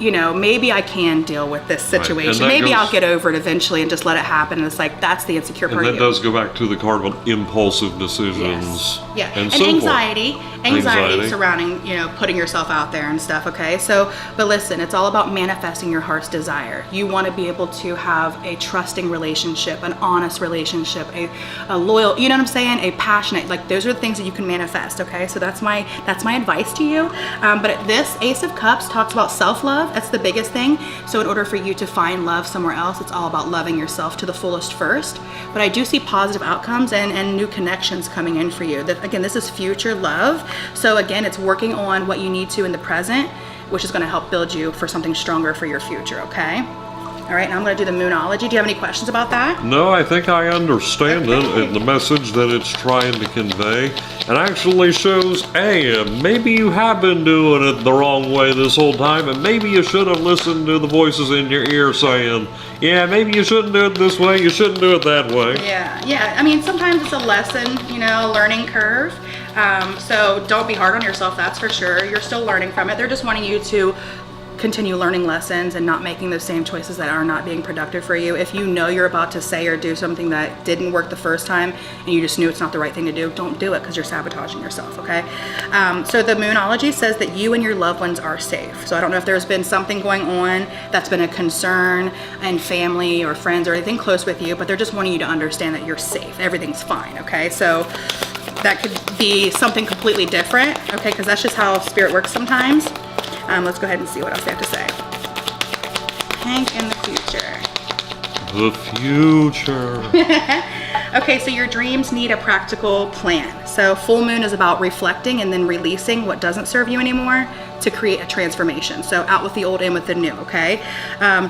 J: you know, maybe I can deal with this situation. Maybe I'll get over it eventually and just let it happen. And it's like, that's the insecure part of you.
H: And that does go back to the card of impulsive decisions.
J: Yes. Yeah, and
H: so
J: anxiety
H: Anxiety
J: surrounding, you know, putting yourself out there and stuff, okay? So, but listen, it's all about manifesting your heart's desire. You want to be able to have a trusting relationship, an honest relationship, a loyal, you know what I'm saying? A passionate, like those are the things that you can manifest, okay? So that's my advice to you. But this Ace of Cups talks about self-love. That's the biggest thing. So in order for you to find love somewhere else, it's all about loving yourself to the fullest first. But I do see positive outcomes and new connections coming in for you. Again, this is future love. So again, it's working on what you need to in the present, which is going to help build you for something stronger for your future, okay? All right, now I'm going to do the Moonology. Do you have any questions about that?
H: No, I think I understand it and the message that it's trying to convey. It actually shows, hey, maybe you have been doing it the wrong way this whole time, and maybe you should have listened to the voices in your ear saying, yeah, maybe you shouldn't do it this way, you shouldn't do it that way.
J: Yeah. I mean, sometimes it's a lesson, you know, learning curve. So don't be hard on yourself, that's for sure. You're still learning from it. They're just wanting you to continue learning lessons and not making those same choices that are not being productive for you. If you know you're about to say or do something that didn't work the first time and you just knew it's not the right thing to do, don't do it because you're sabotaging yourself, okay? So the Moonology says that you and your loved ones are safe. So I don't know if there's been something going on that's been a concern in family or friends or anything close with you, but they're just wanting you to understand that you're safe. Everything's fine, okay? So that could be something completely different, okay? Because that's just how spirit works sometimes. Let's go ahead and see what else they have to say. Hank in the future.
H: The future.
J: Okay, so your dreams need a practical plan. So full moon is about reflecting and then releasing what doesn't serve you anymore to create a transformation. So out with the old, in with the new, okay?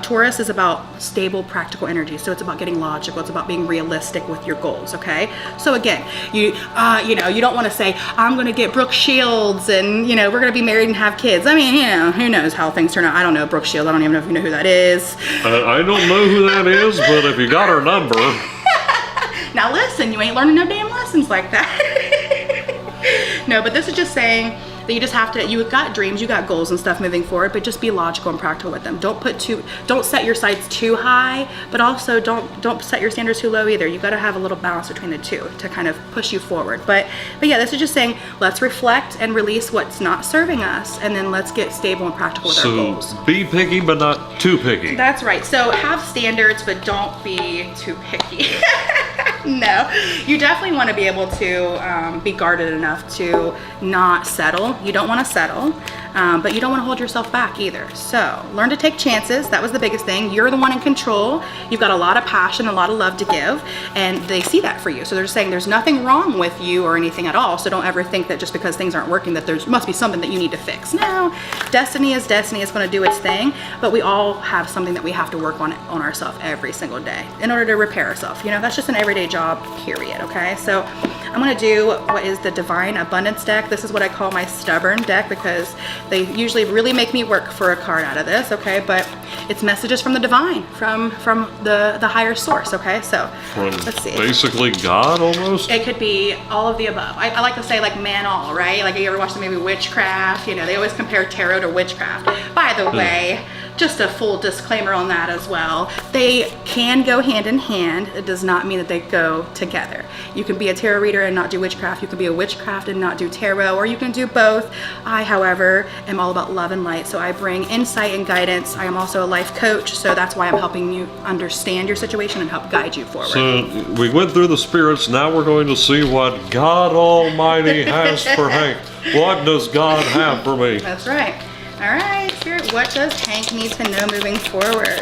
J: Taurus is about stable, practical energy. So it's about getting logical. It's about being realistic with your goals, okay? So again, you don't want to say, I'm going to get Brooke Shields and, you know, we're going to be married and have kids. I mean, you know, who knows how things turn out. I don't know Brooke Shields. I don't even know if you know who that is.
H: I don't know who that is, but if you got her number.
J: Now listen, you ain't learning no damn lessons like that. No, but this is just saying that you just have to, you've got dreams, you got goals and stuff moving forward, but just be logical and practical with them. Don't set your sights too high, but also don't set your standards too low either. You got to have a little balance between the two to kind of push you forward. But yeah, this is just saying, let's reflect and release what's not serving us, and then let's get stable and practical with our goals.
H: So be picky, but not too picky.
J: That's right. So have standards, but don't be too picky. No, you definitely want to be able to be guarded enough to not settle. You don't want to settle, but you don't want to hold yourself back either. So learn to take chances. That was the biggest thing. You're the one in control. You've got a lot of passion, a lot of love to give, and they see that for you. So they're just saying there's nothing wrong with you or anything at all. So don't ever think that just because things aren't working that there must be something that you need to fix. No, destiny is destiny. It's going to do its thing, but we all have something that we have to work on ourselves every single day in order to repair ourselves. You know, that's just an everyday job, period. Okay, so I'm going to do what is the Divine Abundance deck. This is what I call my stubborn deck because they usually really make me work for a card out of this, okay? But it's messages from the divine, from the higher source, okay? So let's see.
H: Basically God almost?
J: It could be all of the above. I like to say like man all, right? Like you ever watch the movie Witchcraft? You know, they always compare tarot to witchcraft. By the way, just a full disclaimer on that as well. They can go hand in hand. It does not mean that they go together. You can be a tarot reader and not do witchcraft. You can be a witchcraft and not do tarot, or you can do both. I, however, am all about love and light, so I bring insight and guidance. I am also a life coach, so that's why I'm helping you understand your situation and help guide you forward.
H: So we went through the spirits. Now we're going to see what God Almighty has for Hank. What does God have for me?
J: That's right. All right, Spirit, what does Hank need to know moving forward?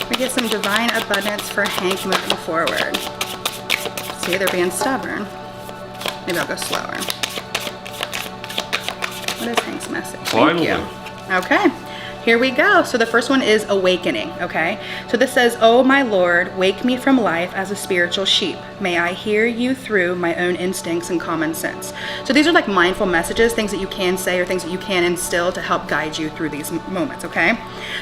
J: We get some divine abundance for Hank moving forward. See, they're being stubborn. Maybe I'll go slower. What is Hank's message?
H: Finally.
J: Thank you. Okay. Here we go. So the first one is awakening, okay? So this says, "Oh my Lord, wake me from life as a spiritual sheep. May I hear you through my own instincts and common sense." So these are like mindful messages, things that you can say or things that you can instill to help guide you through these moments, okay?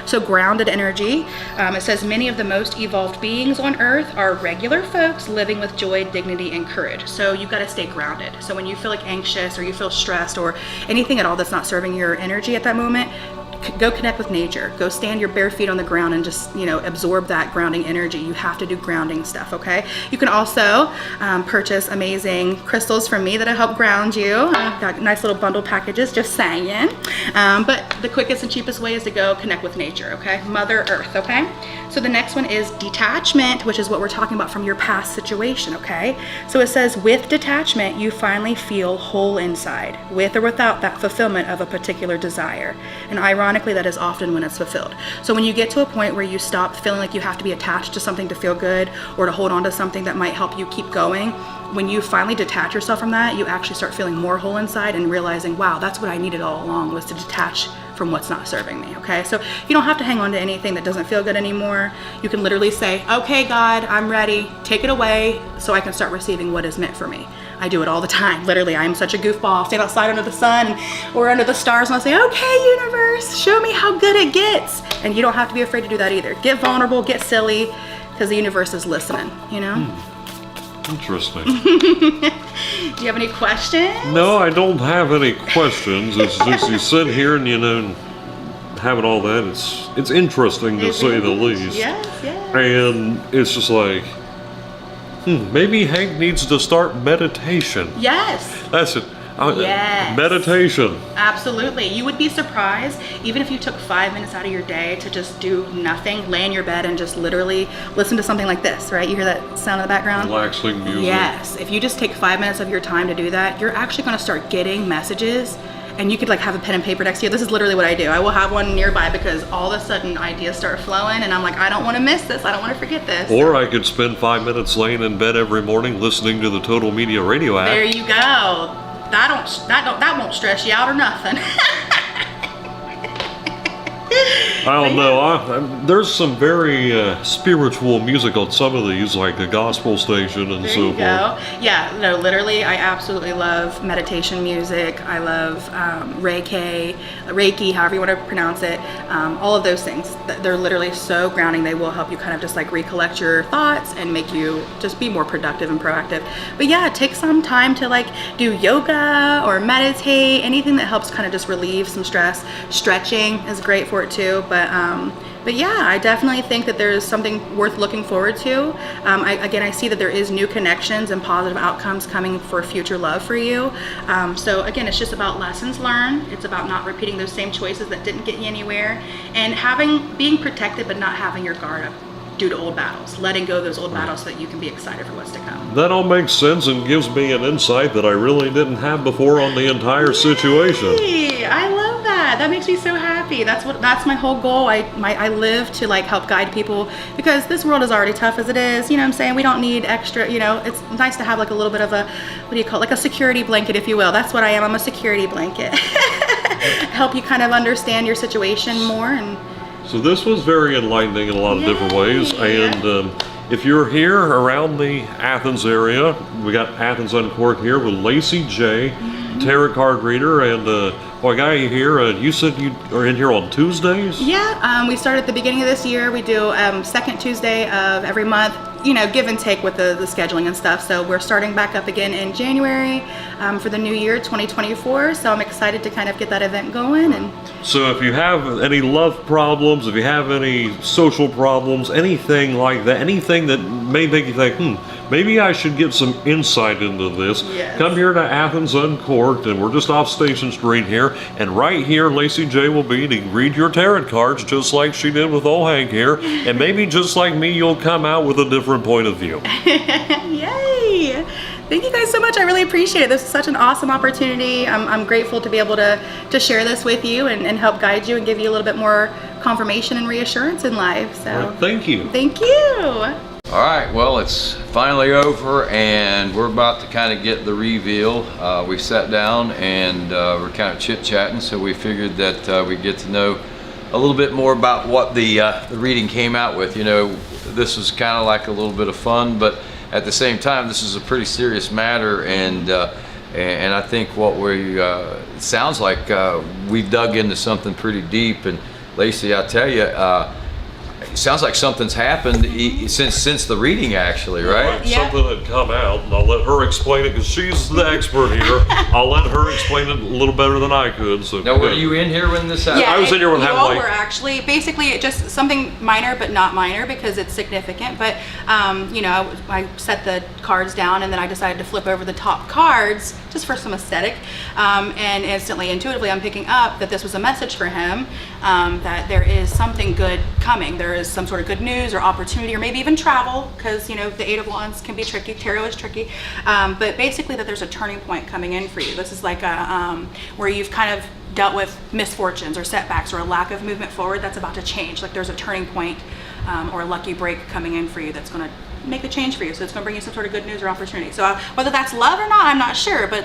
J: So grounded energy, it says, "Many of the most evolved beings on earth are regular folks living with joy, dignity, and courage." So you've got to stay grounded. So when you feel like anxious or you feel stressed or anything at all that's not serving your energy at that moment, go connect with nature. Go stand your bare feet on the ground and just, absorb that grounding energy. You have to do grounding stuff, okay? You can also purchase amazing crystals from me that'll help ground you. I've got nice little bundle packages, just saying. But the quickest and cheapest way is to go connect with nature, okay? Mother Earth, okay? So the next one is detachment, which is what we're talking about from your past situation, okay? So it says, with detachment, you finally feel whole inside, with or without that fulfillment of a particular desire. And ironically, that is often when it's fulfilled. So when you get to a point where you stop feeling like you have to be attached to something to feel good or to hold on to something that might help you keep going, when you finally detach yourself from that, you actually start feeling more whole inside and realizing, wow, that's what I needed all along, was to detach from what's not serving me, okay? So you don't have to hang on to anything that doesn't feel good anymore. You can literally say, okay, God, I'm ready. Take it away so I can start receiving what is meant for me. I do it all the time. Literally, I'm such a goofball. I'll stand outside under the sun or under the stars and I'll say, okay, universe, show me how good it gets. And you don't have to be afraid to do that either. Get vulnerable, get silly, because the universe is listening,
H: Interesting.
J: Do you have any questions?
H: No, I don't have any questions. It's just you sit here and having all that. It's interesting to say the least.
J: Yes, yes.
H: And it's just like, maybe Hank needs to start meditation.
J: Yes.
H: That's it.
J: Yes.
H: Meditation.
J: Absolutely. You would be surprised, even if you took 5 minutes out of your day to just do nothing, lay in your bed and just literally listen to something like this, right? You hear that sound in the background?
H: Relaxing music.
J: Yes. If you just take 5 minutes of your time to do that, you're actually going to start getting messages, and you could like have a pen and paper next to you. This is literally what I do. I will have one nearby because all of a sudden ideas start flowing and I'm like, I don't want to miss this. I don't want to forget this.
H: Or I could spend 5 minutes laying in bed every morning listening to the Total Media Radio app.
J: There you go. That won't stress you out or nothing.
H: I don't know. There's some very spiritual music on some of these, like the gospel station and so forth.
J: Yeah, no, literally, I absolutely love meditation music. I love Reiki, however you want to pronounce it. All of those things. They're literally so grounding. They will help you kind of just like recollect your thoughts and make you just be more productive and proactive. But yeah, take some time to like do yoga or meditate, anything that helps kind of just relieve some stress. Stretching is great for it too. But yeah, I definitely think that there's something worth looking forward to. I see that there is new connections and positive outcomes coming for future love for you. So again, it's just about lessons learned. It's about not repeating those same choices that didn't get you anywhere, and being protected but not having your guard up due to old battles. Letting go of those old battles so that you can be excited for what's to come.
H: That all makes sense and gives me an insight that I really didn't have before on the entire situation.
J: I love that. That makes me so happy. That's my whole goal. I live to like help guide people because this world is already tough as it is. You know what I'm saying? We don't need extra, it's nice to have like a little bit of a, what do you call it? Like a security blanket, if you will. That's what I am. I'm a security blanket. Help you kind of understand your situation more. And
H: so this was very enlightening in a lot of different ways. And if you're here around the Athens area, we got Athens Uncorked here with Lacey J, tarot card reader, and I got you here. You said you are in here on Tuesdays?
J: Yeah, we started at the beginning of this year. We do second Tuesday of every month. give and take with the scheduling and stuff. So we're starting back up again in January for the new year 2024. So I'm excited to kind of get that event going. And
H: So if you have any love problems, if you have any social problems, anything like that, anything that may make you think, maybe I should get some insight into this,
J: Yes.
H: come here to Athens Uncorked, and we're just off Station Street here, and right here Lacey J will be to read your tarot cards just like she did with old Hank here, and maybe just like me, you'll come out with a different point of view.
J: Yay! Thank you guys so much. I really appreciate it. This is such an awesome opportunity. I'm grateful to be able to share this with you and help guide you and give you a little bit more confirmation and reassurance in life. So
H: Well, thank you.
J: thank you.
F: All right, well, it's finally over, and we're about to kind of get the reveal. We sat down and we're kind of chit-chatting, so we figured that we'd get to know a little bit more about what the reading came out with. This was kind of like a little bit of fun, but at the same time, this is a pretty serious matter, and I think what it sounds like we've dug into something pretty deep. And Lacey, I tell you, it sounds like something's happened since the reading, actually, right?
J: Yeah.
H: Something had come out, and I'll let her explain it because she's the expert here. I'll let her explain it a little better than I could. So
F: Now, were you in here when this happened?
J: Yeah,
H: I was in here when
J: you
H: it
J: all
H: happened,
J: were actually basically just something minor, but not minor because it's significant. But I set the cards down, and then I decided to flip over the top cards just for some aesthetic. And instantly, intuitively, I'm picking up that this was a message for him, that there is something good coming. There is some sort of good news or opportunity, or maybe even travel, because the Eight of Wands can be tricky. Tarot is tricky, but basically that there's a turning point coming in for you. This is like a where you've kind of dealt with misfortunes or setbacks or a lack of movement forward. That's about to change. Like there's a turning point or a lucky break coming in for you that's going to make a change for you. So it's going to bring you some sort of good news or opportunity. So whether that's love or not, I'm not sure, but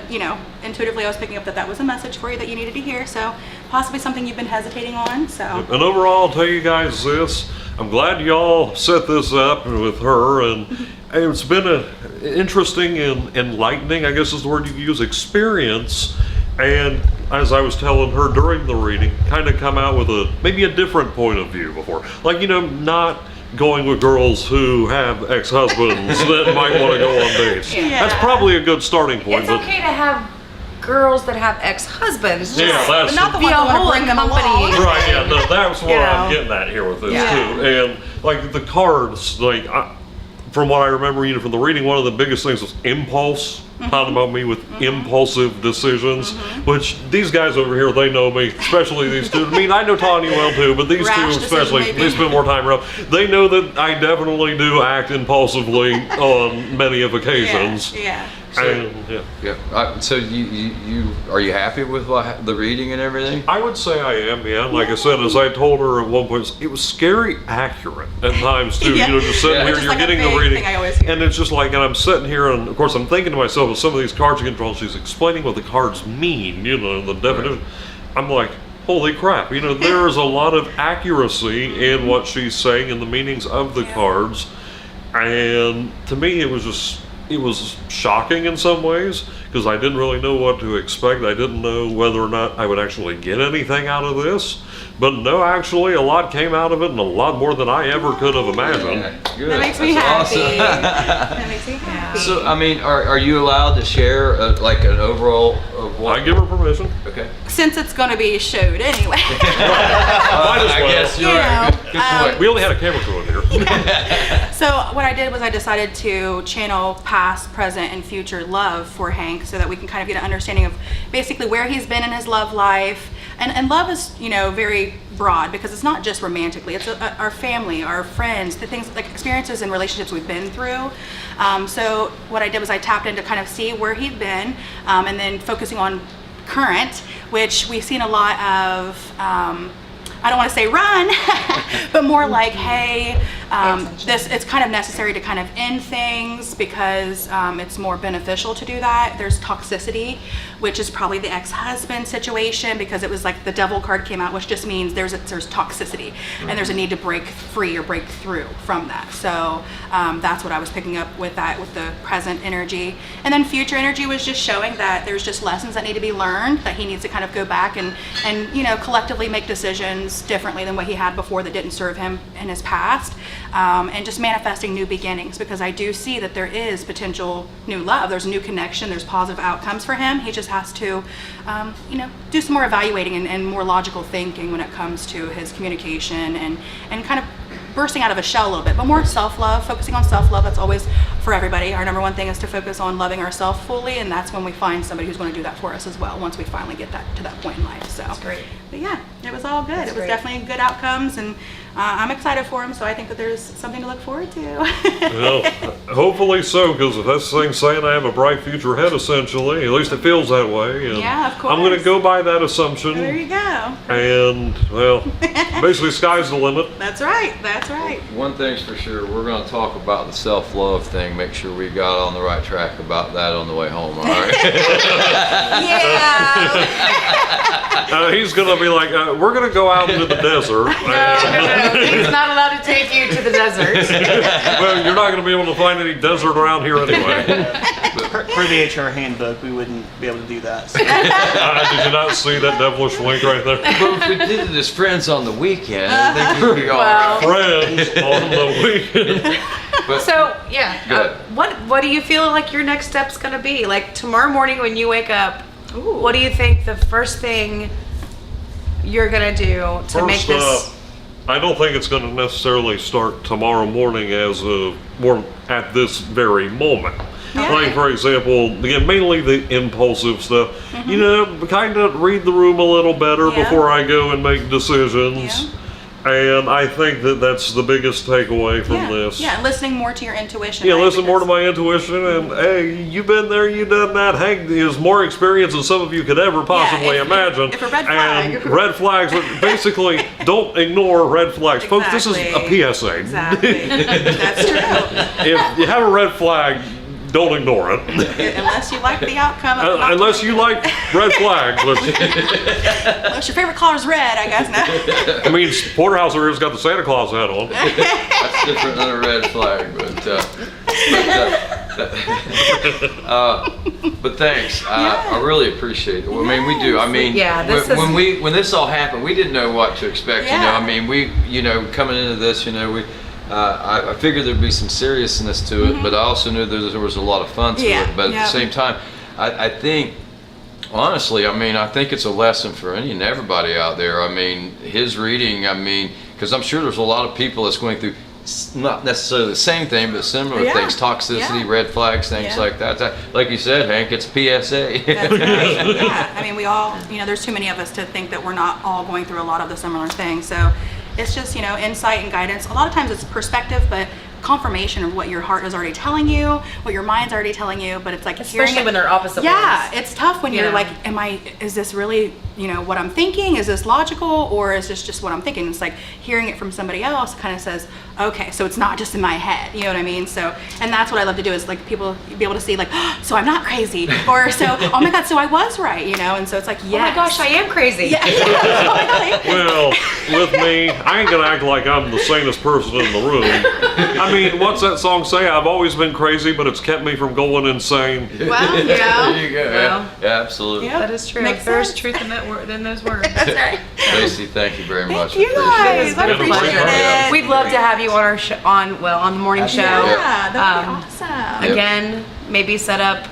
J: intuitively I was picking up that was a message for you that you needed to hear. So possibly something you've been hesitating on. So
H: And overall, I'll tell you guys this. I'm glad y'all set this up with her, and it's been an interesting and enlightening, I guess is the word you use, experience. And as I was telling her during the reading, kind of come out with maybe a different point of view before. Like, not going with girls who have ex-husbands that might want to go on dates.
I: Yeah.
H: That's probably a good starting point.
K: It's okay to have girls that have ex-husbands.
H: Yeah, that's
J: but not the
K: be
J: one
K: a
J: who want to
K: whole
J: bring them
K: company.
J: along.
H: Right, yeah, no, that's what I'm
K: know.
H: getting at here with this
K: Yeah.
H: too. And like the cards, from what I remember from the reading, one of the biggest things was impulse. Talking about me with impulsive decisions, which these guys over here, they know me, especially these two. I mean, I know Tanya well too, but these
J: Rash
H: two especially,
J: decision-making.
H: they spend more time around. They know that I definitely do act impulsively on many of occasions.
J: Yeah.
H: And, yeah.
F: Yeah. So are you happy with the reading and everything?
H: I would say I am, yeah. Like I said, as I told her at one point, it was scary accurate at times too.
J: Yeah.
H: Just sitting
F: Yeah.
H: here,
J: Which is
H: you're
J: like a
H: getting the
J: big
H: reading,
J: thing I always hear.
H: and it's just like, and I'm sitting here, and of course I'm thinking to myself, with some of these cards again, while she's explaining what the cards mean, the definition. I'm like, holy crap! There is a lot of accuracy in what she's saying and the meanings of the cards, and to me, it was shocking in some ways because I didn't really know what to expect. I didn't know whether or not I would actually get anything out of this. But no, actually, a lot came out of it, and a lot more than I ever could have imagined.
F: Yeah, good.
J: That makes me
F: That's
J: happy.
F: awesome.
J: That makes me happy.
F: So, I mean, are you allowed to share like an overall of what?
H: I give her permission.
F: Okay.
J: Since it's going to be showed anyway.
H: Might as
F: I
H: well.
F: guess you're
J: You
F: right.
J: know,
F: Good point.
H: We only had a camera crew in here.
J: So what I did was I decided to channel past, present, and future love for Hank so that we can kind of get an understanding of basically where he's been in his love life. And love is, very broad because it's not just romantically. It's our family, our friends, the things like experiences and relationships we've been through. So what I did was I tapped in to kind of see where he'd been, and then focusing on current, which we've seen a lot of. I don't want to say run, but more like, hey, it's kind of necessary to kind of end things because it's more beneficial to do that. There's toxicity, which is probably the ex-husband situation because it was like the devil card came out, which just means there's toxicity and there's a need to break free or break through from that. So that's what I was picking up with that, with the present energy. And then future energy was just showing that there's just lessons that need to be learned, that he needs to kind of go back and collectively make decisions differently than what he had before that didn't serve him in his past. and just manifesting new beginnings, because I do see that there is potential new love. There's a new connection. There's positive outcomes for him. He just has to, do some more evaluating and more logical thinking when it comes to his communication and kind of bursting out of a shell a little bit, but more self-love, focusing on self-love. That's always for everybody. Our number one thing is to focus on loving ourselves fully, and that's when we find somebody who's going to do that for us as well, once we finally get that to that point in life. So,
K: That's great.
J: But yeah, it was all good.
K: That's
J: it was
K: great.
J: definitely good outcomes, and I'm excited for him, so I think that there's something to look forward to.
H: Well, hopefully so, because if that's the thing saying I have a bright future ahead, essentially, at least it feels that way. And
J: Yeah, of
H: I'm going to
J: course.
H: go by that assumption.
J: There you go.
H: And, well, basically, sky's the limit.
J: That's right. That's right.
F: One thing's for sure, we're going to talk about the self-love thing. Make sure we got on the right track about that on the way home, all right?
J: Yeah.
H: He's going to be like, we're going to go out into the desert.
K: He's not allowed to take you to the desert.
H: Well, you're not going to be able to find any desert around here anyway.
G: Per the HR handbook, we wouldn't be able to do that. So.
H: Did you not see that devilish wink right there?
F: But if we did it as friends on the weekend, I think we'd be all right.
H: Friends on the weekend.
F: But
K: So yeah,
F: Go ahead.
K: what do you feel like your next step's gonna be? Like tomorrow morning when you wake up, what do you think the first thing you're gonna do to make this?
H: I don't think it's going to necessarily start tomorrow morning as more at this very moment. Like, for example, again, mainly the impulsive stuff. You know, kind of read the room a little better before I go and make decisions. And I think that that's the biggest takeaway from this.
J: Yeah, listening more to your intuition.
H: Yeah,
J: right?
H: listen more to
J: Because-
H: my intuition, and hey, you've been there, you've done that. Hank has more experience than some of you could ever possibly imagine.
J: if a red flag-
H: and red flags, basically, don't ignore red flags. Folks, this is a PSA.
J: Exactly. That's true.
H: If you have a red flag, don't ignore it.
J: Unless you like the outcome of not
H: Unless you like red flags.
J: Unless your favorite color is red, I guess. No.
H: I mean, Porterhouse here's got the Santa Claus hat on.
F: that's different than a red flag, but thanks. I really appreciate it. I mean, we do. I mean,
K: Yeah, this
F: when this all happened, we didn't know what to expect. You know,
J: Yeah.
F: I mean, coming into this, I figured there'd be some seriousness to it, but I also knew there was a lot of fun to it. But at the same time, I think, honestly, I mean, I think it's a lesson for any and everybody out there. I mean, his reading, because I'm sure there's a lot of people that's going through not necessarily the same thing, but similar things, toxicity, red flags, things like that. Like you said, Hank, it's PSA.
J: That's right. Yeah. I mean, we all, there's too many of us to think that we're not all going through a lot of the similar things. So it's just, insight and guidance. A lot of times it's perspective, but confirmation of what your heart is already telling you, what your mind's already telling you, but it's like hearing
K: Especially
J: it,
K: when they're opposite
J: yeah,
K: ways.
J: it's tough when you're
K: Yeah.
J: like, is this really, what I'm thinking? Is this logical, or is this just what I'm thinking? It's like hearing it from somebody else kind of says, okay, so it's not just in my head, you know what I mean? So, and that's what I love to do is like people be able to see like, oh, so I'm not crazy, or so, oh my God, so I was right, and so it's like, yes.
K: Oh my gosh, I am crazy.
J: Yeah. Oh my God.
H: Well, with me, I ain't gonna act like I'm the sanest person in the room. I mean, what's that song say? I've always been crazy, but it's kept me from going insane.
J: Well,
F: There you go.
K: Well,
F: yeah, absolutely.
J: Yep.
K: That is true.
J: Makes
K: There's
J: sense.
K: truth in those words.
J: That's right.
F: Stacey, thank you very much.
J: Thank you guys. I
H: been a great
J: appreciate
H: time.
J: it.
K: We'd love to have you on our on the morning show.
J: Yeah, that would be awesome.
K: Again, maybe set up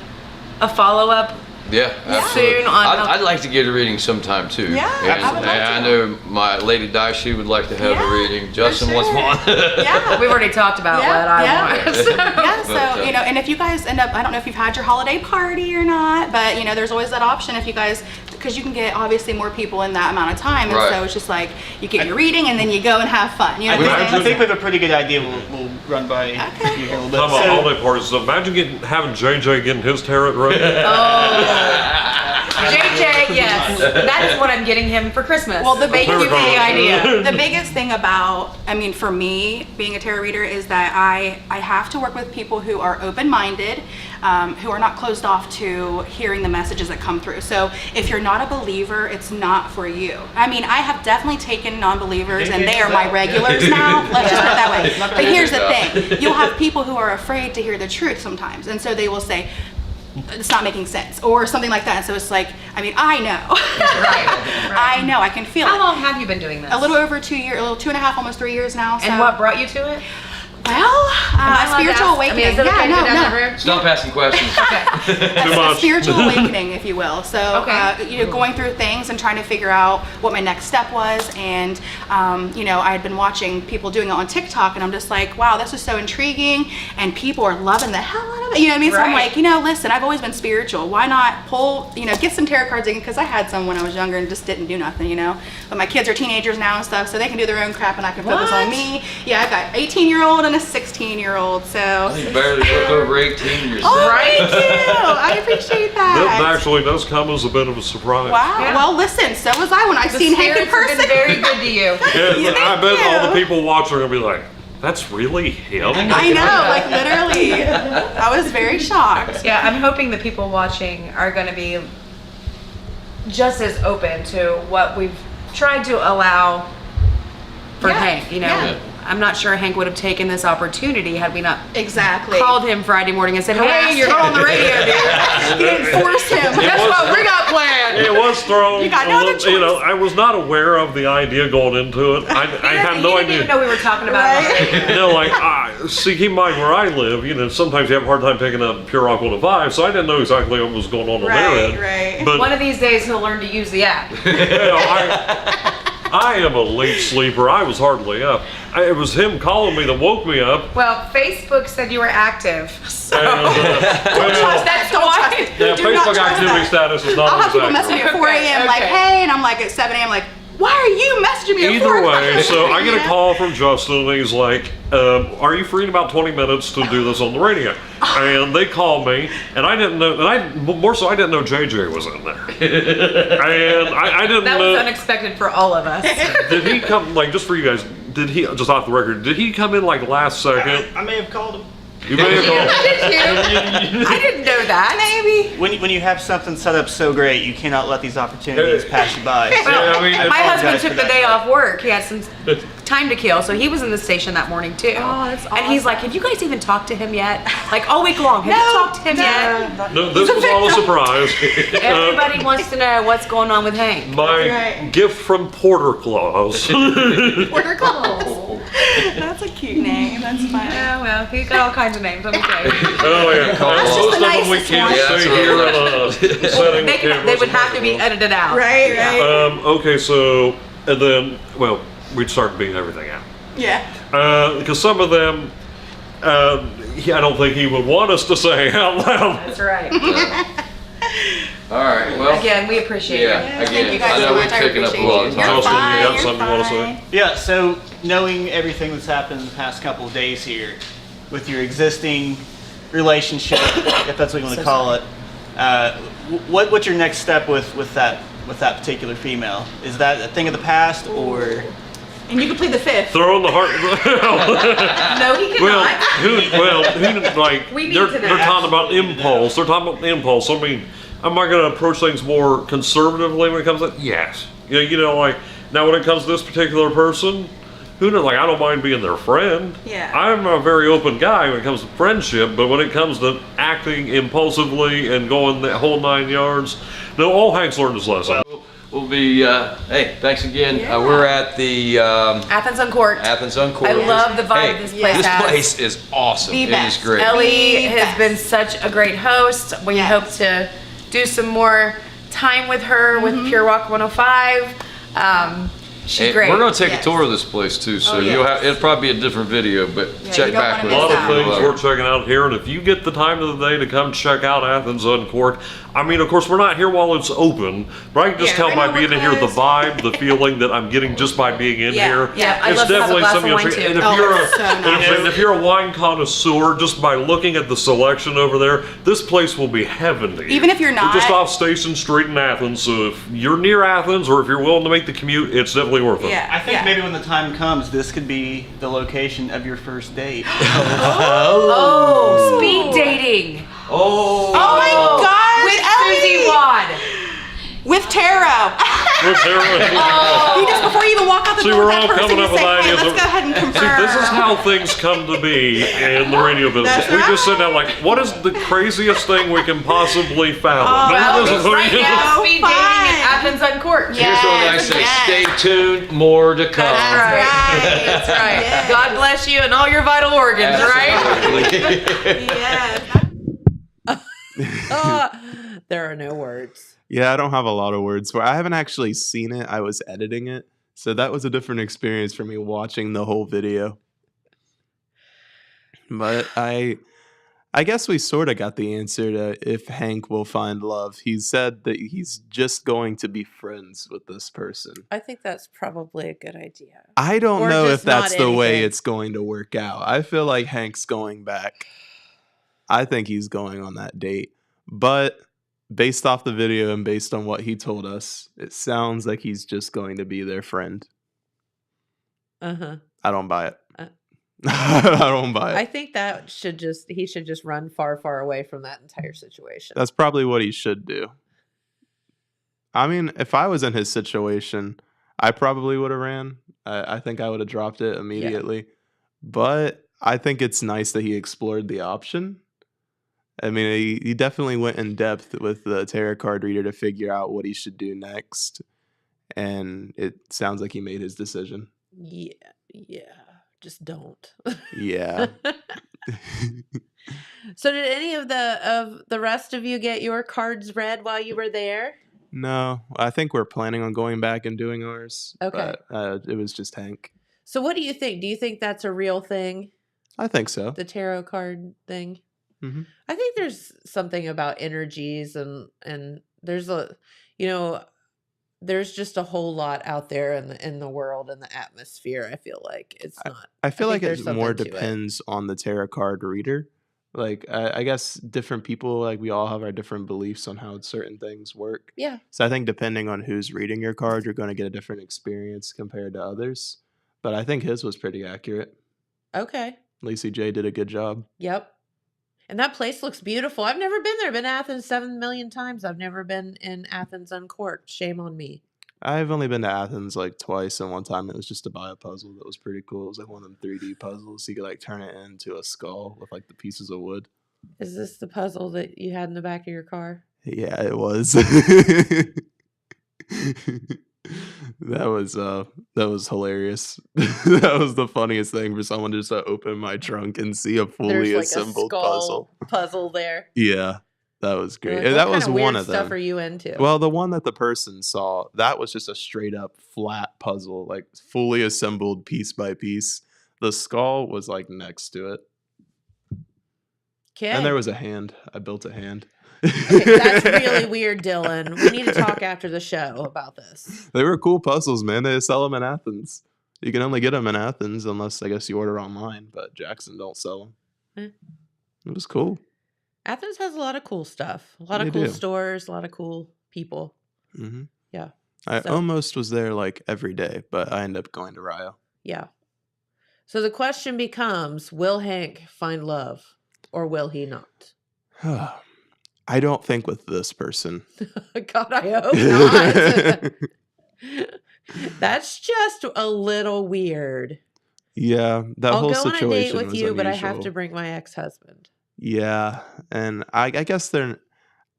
K: a follow-up
F: Yeah, absolutely.
K: soon on
F: I'd like to get a reading sometime too.
J: Yeah,
F: and
J: I would love
F: I
J: to.
F: know my lady Daishi would like to have
J: Yeah,
F: a reading. Justin
J: for
F: wants
J: sure.
F: one.
J: Yeah.
K: We've already talked about what I want.
J: Yeah, so,
F: But,
J: and if you guys end up, I don't know if you've had your holiday party or not, but, there's always that option if you guys, because you can get obviously more people in that amount of time. And
F: Right.
J: so it's just like, you get your reading and then you go and have fun. You know
G: I
J: what
G: think,
J: I'm
G: I
J: saying?
G: think we have a pretty good idea. We'll run by you here a little bit.
H: Talking about
G: So-
H: holiday parties, imagine having JJ getting his tarot read.
K: JJ, yes. That is what I'm getting him for Christmas.
J: Well,
K: Thank you for the idea.
J: The biggest thing about, for me, being a tarot reader is that I have to work with people who are open-minded, who are not closed off to hearing the messages that come through. So if you're not a believer, it's not for you. I have definitely taken non-believers and they are my regulars now. Let's just put it that way. But here's the thing. You'll have people who are afraid to hear the truth sometimes. And so they will say, it's not making sense or something like that. And so it's like, I know. I know, I can feel
K: How
J: it.
K: long have you been doing this?
J: A little over 2 years, a little 2.5, almost 3 years now. So.
K: And what brought you to it?
J: Well, spiritual awakening.
K: Is it okay to go down that road?
F: Stop asking questions.
J: A spiritual awakening, if you will. So,
K: Okay.
J: Going through things and trying to figure out what my next step was. And, I had been watching people doing it on TikTok, and I'm just like, wow, this is so intriguing. And people are loving the hell out of it. You know what I mean? So I'm
K: Right.
J: like, listen, I've always been spiritual. Why not pull, get some tarot cards in? Because I had some when I was younger and just didn't do nothing, But my kids are teenagers now and stuff, so they can do their own crap, and I can focus on me. Yeah, I've got 18-year-old and a 16-year-old, so.
F: You barely look over 18 yourself.
J: Oh, thank you. I appreciate that.
H: That actually does come as a bit of a surprise.
J: Wow.
K: Yeah.
J: Well, listen, so was I when I seen Hank in
K: Spirits have
J: person.
K: been very good to you.
H: Yeah, I
J: Thank
H: bet all
J: you.
H: the people watching are going to be like, that's really him?
J: I know, like literally. I was very shocked.
K: Yeah, I'm hoping the people watching are going to be just as open to what we've tried to allow for
J: Yeah,
K: Hank.
J: yeah.
K: I'm not sure Hank would have taken this opportunity had we not
J: Exactly.
K: called him Friday morning and said,
J: Harassed
K: hey, you're
J: him.
K: on the radio, dude.
J: You didn't force him.
K: Guess what we got planned?
H: It was thrown.
J: You got no other choice.
H: I was not aware of the idea going into it. I had no
K: He didn't even know
H: idea.
K: we were talking about it.
H: See, keep in mind where I live. Sometimes you have a hard time picking up Pure Rock 105, so I didn't know exactly what was going on their end.
J: Right.
H: But
K: One of these days he'll learn to use the app.
H: I am a late sleeper. I was hardly up. It was him calling me that woke me up.
K: Well, Facebook said you were active. So
H: And,
K: that's why.
H: yeah,
J: Do not
H: Facebook
J: trust
H: activity
J: that.
H: status is not
J: I'll have people
H: always
J: message me
H: accurate.
J: at 4 a.m. like,
K: Okay.
J: hey, and I'm like at 7 a.m. like, why are you messaging me at 4
H: Either
J: o'clock?
H: way, so I get a call from Justin, and he's like, are you free in about 20 minutes to do this on the radio? And they called me, and I didn't know, I didn't know JJ was in there. And I didn't
K: That
H: know.
K: was unexpected for all of us.
H: Did he come, just for you guys, just off the record, did he come in last second?
G: I may have called him.
H: You may have called.
K: I didn't know that.
J: Maybe.
G: When you have something set up so great, you cannot let these opportunities pass you by. So,
H: Yeah, I mean,
K: My
G: apologize
K: husband
G: for
K: took the
G: that.
K: day off work. He had some time to kill, so he was in the station that morning too.
J: Oh, that's
K: And he's like, have you guys even talked to him yet? Like all week long, have you talked to him yet?
H: No, this was all a surprise.
K: Everybody wants to know what's going on with Hank.
H: My
J: Right.
H: gift from Porter Claus.
J: Porter Claus. That's a cute name. That's fine.
K: Oh, well, he's got all kinds of names, let me tell you.
H: Oh yeah, most of them we
J: nicest
H: can't
J: one.
H: say here in a setting with
K: They
H: cameras
K: would
H: and
K: have to be
H: microphones.
K: edited out.
J: Right, right.
H: Okay, so and then we'd start beating everything out
J: Yeah.
H: because some of them I don't think he would want us to say out loud.
K: That's right.
F: All right. Well,
K: Again, we appreciate it.
F: yeah.
J: Thank you
F: Again,
J: guys
F: I know
J: so
F: we're
J: much. I
F: taking up a
J: appreciate
F: lot
J: you.
F: of
J: You're
F: time.
H: Justin, you
J: fine.
H: got
J: You're
H: something you wanna say?
J: fine.
G: Yeah, so knowing everything that's happened in the past couple of days here, with your existing relationship, if that's what you want to call it, what's your next step with that particular female? Is that a thing of the past, or?
J: And you can plead the fifth.
H: Throwing the heart.
K: No, he cannot. We need
H: they're
K: to know.
H: talking about impulse. They're talking about impulse. I mean, am I going to approach things more conservatively when it comes to yes? Now when it comes to this particular person, who knows? I don't mind being their friend.
J: Yeah.
H: I'm a very open guy when it comes to friendship, but when it comes to acting impulsively and going the whole 9 yards, no. All Hank's learned his lesson.
F: We'll be. Hey, thanks again.
J: Yeah.
F: We're at the
K: Athens on Court.
F: Athens on Court.
K: I love the vibe
F: Hey,
K: this place
F: This
K: has.
F: place is awesome.
J: The
F: It is
J: best.
F: great.
K: Ellie
J: The
K: has
J: best.
K: been such a great host. We
J: Yes.
K: hope to do some more time with her with Pure Rock 105. She's
F: And
K: great.
F: we're going to take
J: Yes.
F: a tour of this place too, so
J: Oh,
F: you'll
J: yes.
F: have. It'll probably be a different video, but check
J: you don't
F: back
J: wanna
F: with
H: A lot
J: miss
H: of
J: out.
H: things we're checking out here, and if you get the time of the day to come check out Athens Uncorked, I mean, of course, we're not here while it's open, but I can just
J: Yeah,
H: tell
J: right
H: by
J: now we're
H: being in here the
J: closed.
H: vibe, the feeling that I'm getting just by being in
J: Yeah,
H: here.
K: yeah, I'd
H: It's
K: love to have a
H: definitely
K: glass of
H: something.
K: wine,
H: And
K: too.
H: if
J: Oh,
H: you're
J: it's so
H: and
J: nice.
H: if you're a wine connoisseur, just by looking at the selection over there, this place will be heaven to you.
J: Even if you're
H: We're just
J: not-
H: off Station Street in Athens, so if you're near Athens or if you're willing to make the commute, it's definitely worth it.
J: Yeah.
G: I think
J: yeah.
G: maybe when the time comes, this could be the location of your first date.
K: Oh, speed dating.
F: Oh.
J: Oh my gosh,
K: With
J: Ellie!
K: Susie Wad.
J: With tarot.
H: With everyone-
J: You just before you even walk out the
H: See,
J: door,
H: we're
J: that
H: all
J: person
H: coming
J: you
H: up with
J: say, hey,
H: ideas.
J: let's go ahead and
H: See,
J: confirm.
H: this is how things come to be in the radio business.
J: That's
H: We just sit
J: right.
H: down like, what is the craziest thing we can possibly fathom?
J: Oh,
H: This
J: well,
H: is
J: it's
H: what
K: Right
H: we-
K: now,
J: So
K: speed
J: fun.
K: dating at Athens on Court. porch.
F: Here's what I say. Stay tuned. More to come.
K: That's right. God bless you and all your vital organs, right?
C: There are no words.
D: Yeah, I don't have a lot of words for it. I haven't actually seen it. I was editing it. So that was a different experience for me watching the whole video. But I guess we sort of got the answer to if Hank will find love. He said that he's just going to be friends with this person.
C: I think that's probably a good idea.
D: I don't
C: Or
D: know
C: just
D: if that's
C: not
D: the way
C: anything.
D: it's going to work out. I feel like Hank's going back. I think he's going on that date. But based off the video and based on what he told us, it sounds like he's just going to be their friend.
C: Uh-huh.
D: I don't buy it. I don't buy it.
C: I think that he should just run far, far away from that entire situation.
D: That's probably what he should do. I mean, if I was in his situation, I probably would have ran. I think I would have dropped it immediately. But I think it's nice that he explored the option. I mean, he definitely went in depth with the tarot card reader to figure out what he should do next. And it sounds like he made his decision.
C: Yeah. Just don't.
D: Yeah.
C: So did any of the rest of you get your cards read while you were there?
D: No, I think we're planning on going back and doing ours.
C: Okay.
D: But it was just Hank.
C: So what do you think? Do you think that's a real thing?
D: I think so.
C: The tarot card thing?
D: Mm-hmm.
C: I think there's something about energies and there's there's just a whole lot out there in the world and the atmosphere. I feel like it's not.
D: I feel like
C: there's
D: it more
C: something to it.
D: depends on the tarot card reader. Like, I guess different people, like we all have our different beliefs on how certain things work.
C: Yeah.
D: So I think depending on who's reading your card, you're going to get a different experience compared to others. But I think his was pretty accurate.
C: Okay.
D: Lacey J did a good job.
C: Yep. And that place looks beautiful. I've never been there. I've been to Athens 7 million times. I've never been in Athens Uncorked. Shame on me.
D: I've only been to Athens like twice, and one time it was just to buy a puzzle that was pretty cool. It was like one of them 3D puzzles. You could like turn it into a skull with like the pieces of wood.
C: Is this the puzzle that you had in the back of your car?
D: Yeah, it was. That was hilarious. That was the funniest thing for someone just to open my trunk and see a fully
C: There's like
D: assembled
C: a skull puzzle there.
D: Yeah, that was great.
C: Like,
D: And
C: what
D: that was
C: kind of
D: one
C: weird
D: of
C: stuff
D: them.
C: are you into?
D: Well, the one that the person saw, that was just a straight up flat puzzle, like fully assembled piece by piece. The skull was like next to it.
C: Okay.
D: And there was a hand. I built a hand.
C: Okay, that's really weird, Dylan. We need to talk after the show about this.
D: They were cool puzzles, man. They sell them in Athens. You can only get them in Athens unless I guess you order online, but Jackson don't sell them. It was cool.
C: Athens has a lot of cool stuff. A lot of
D: They
C: cool
D: do.
C: stores, a lot of cool people.
D: Mm-hmm.
C: Yeah.
D: I
C: So-
D: almost was there like every day, but I ended up going to Rio.
C: Yeah. So the question becomes, will Hank find love or will he not?
D: I don't think with this person.
C: God, I hope not. That's just a little weird.
D: Yeah, that
C: I'll
D: whole
C: go on a date
D: situation
C: with
D: was
C: you, but I have
D: unusual.
C: to bring my ex-husband.
D: Yeah, and I guess they're.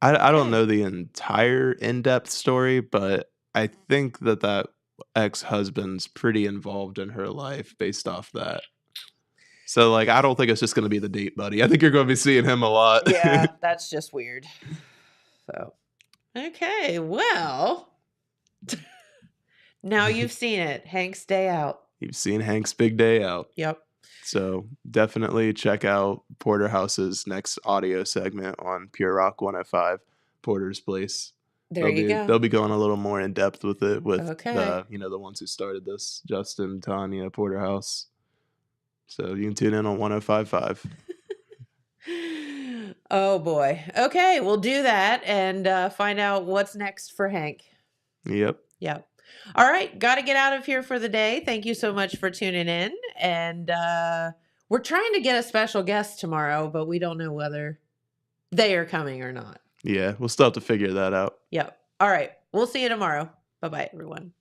D: I don't know the entire in-depth story, but I think that ex-husband's pretty involved in her life based off that. So, like, I don't think it's just going to be the date buddy. I think you're going to be seeing him a lot.
C: Yeah, that's just weird. So, okay, well, now you've seen it. Hank's Day Out.
D: You've seen Hank's Big Day Out.
C: Yep.
D: So definitely check out Porterhouse's next audio segment on Pure Rock 105, Porter's Place.
C: There you go.
D: They'll be going a little more in depth with it with
C: Okay.
D: the ones who started this, Justin, Tanya, Porterhouse. So you can tune in on 105.5.
C: Oh boy. Okay, we'll do that and find out what's next for Hank.
D: Yep.
C: Yep. All right, got to get out of here for the day. Thank you so much for tuning in. And we're trying to get a special guest tomorrow, but we don't know whether they are coming or not.
D: Yeah, we'll still have to figure that out.
C: Yep. All right, we'll see you tomorrow. Bye-bye, everyone.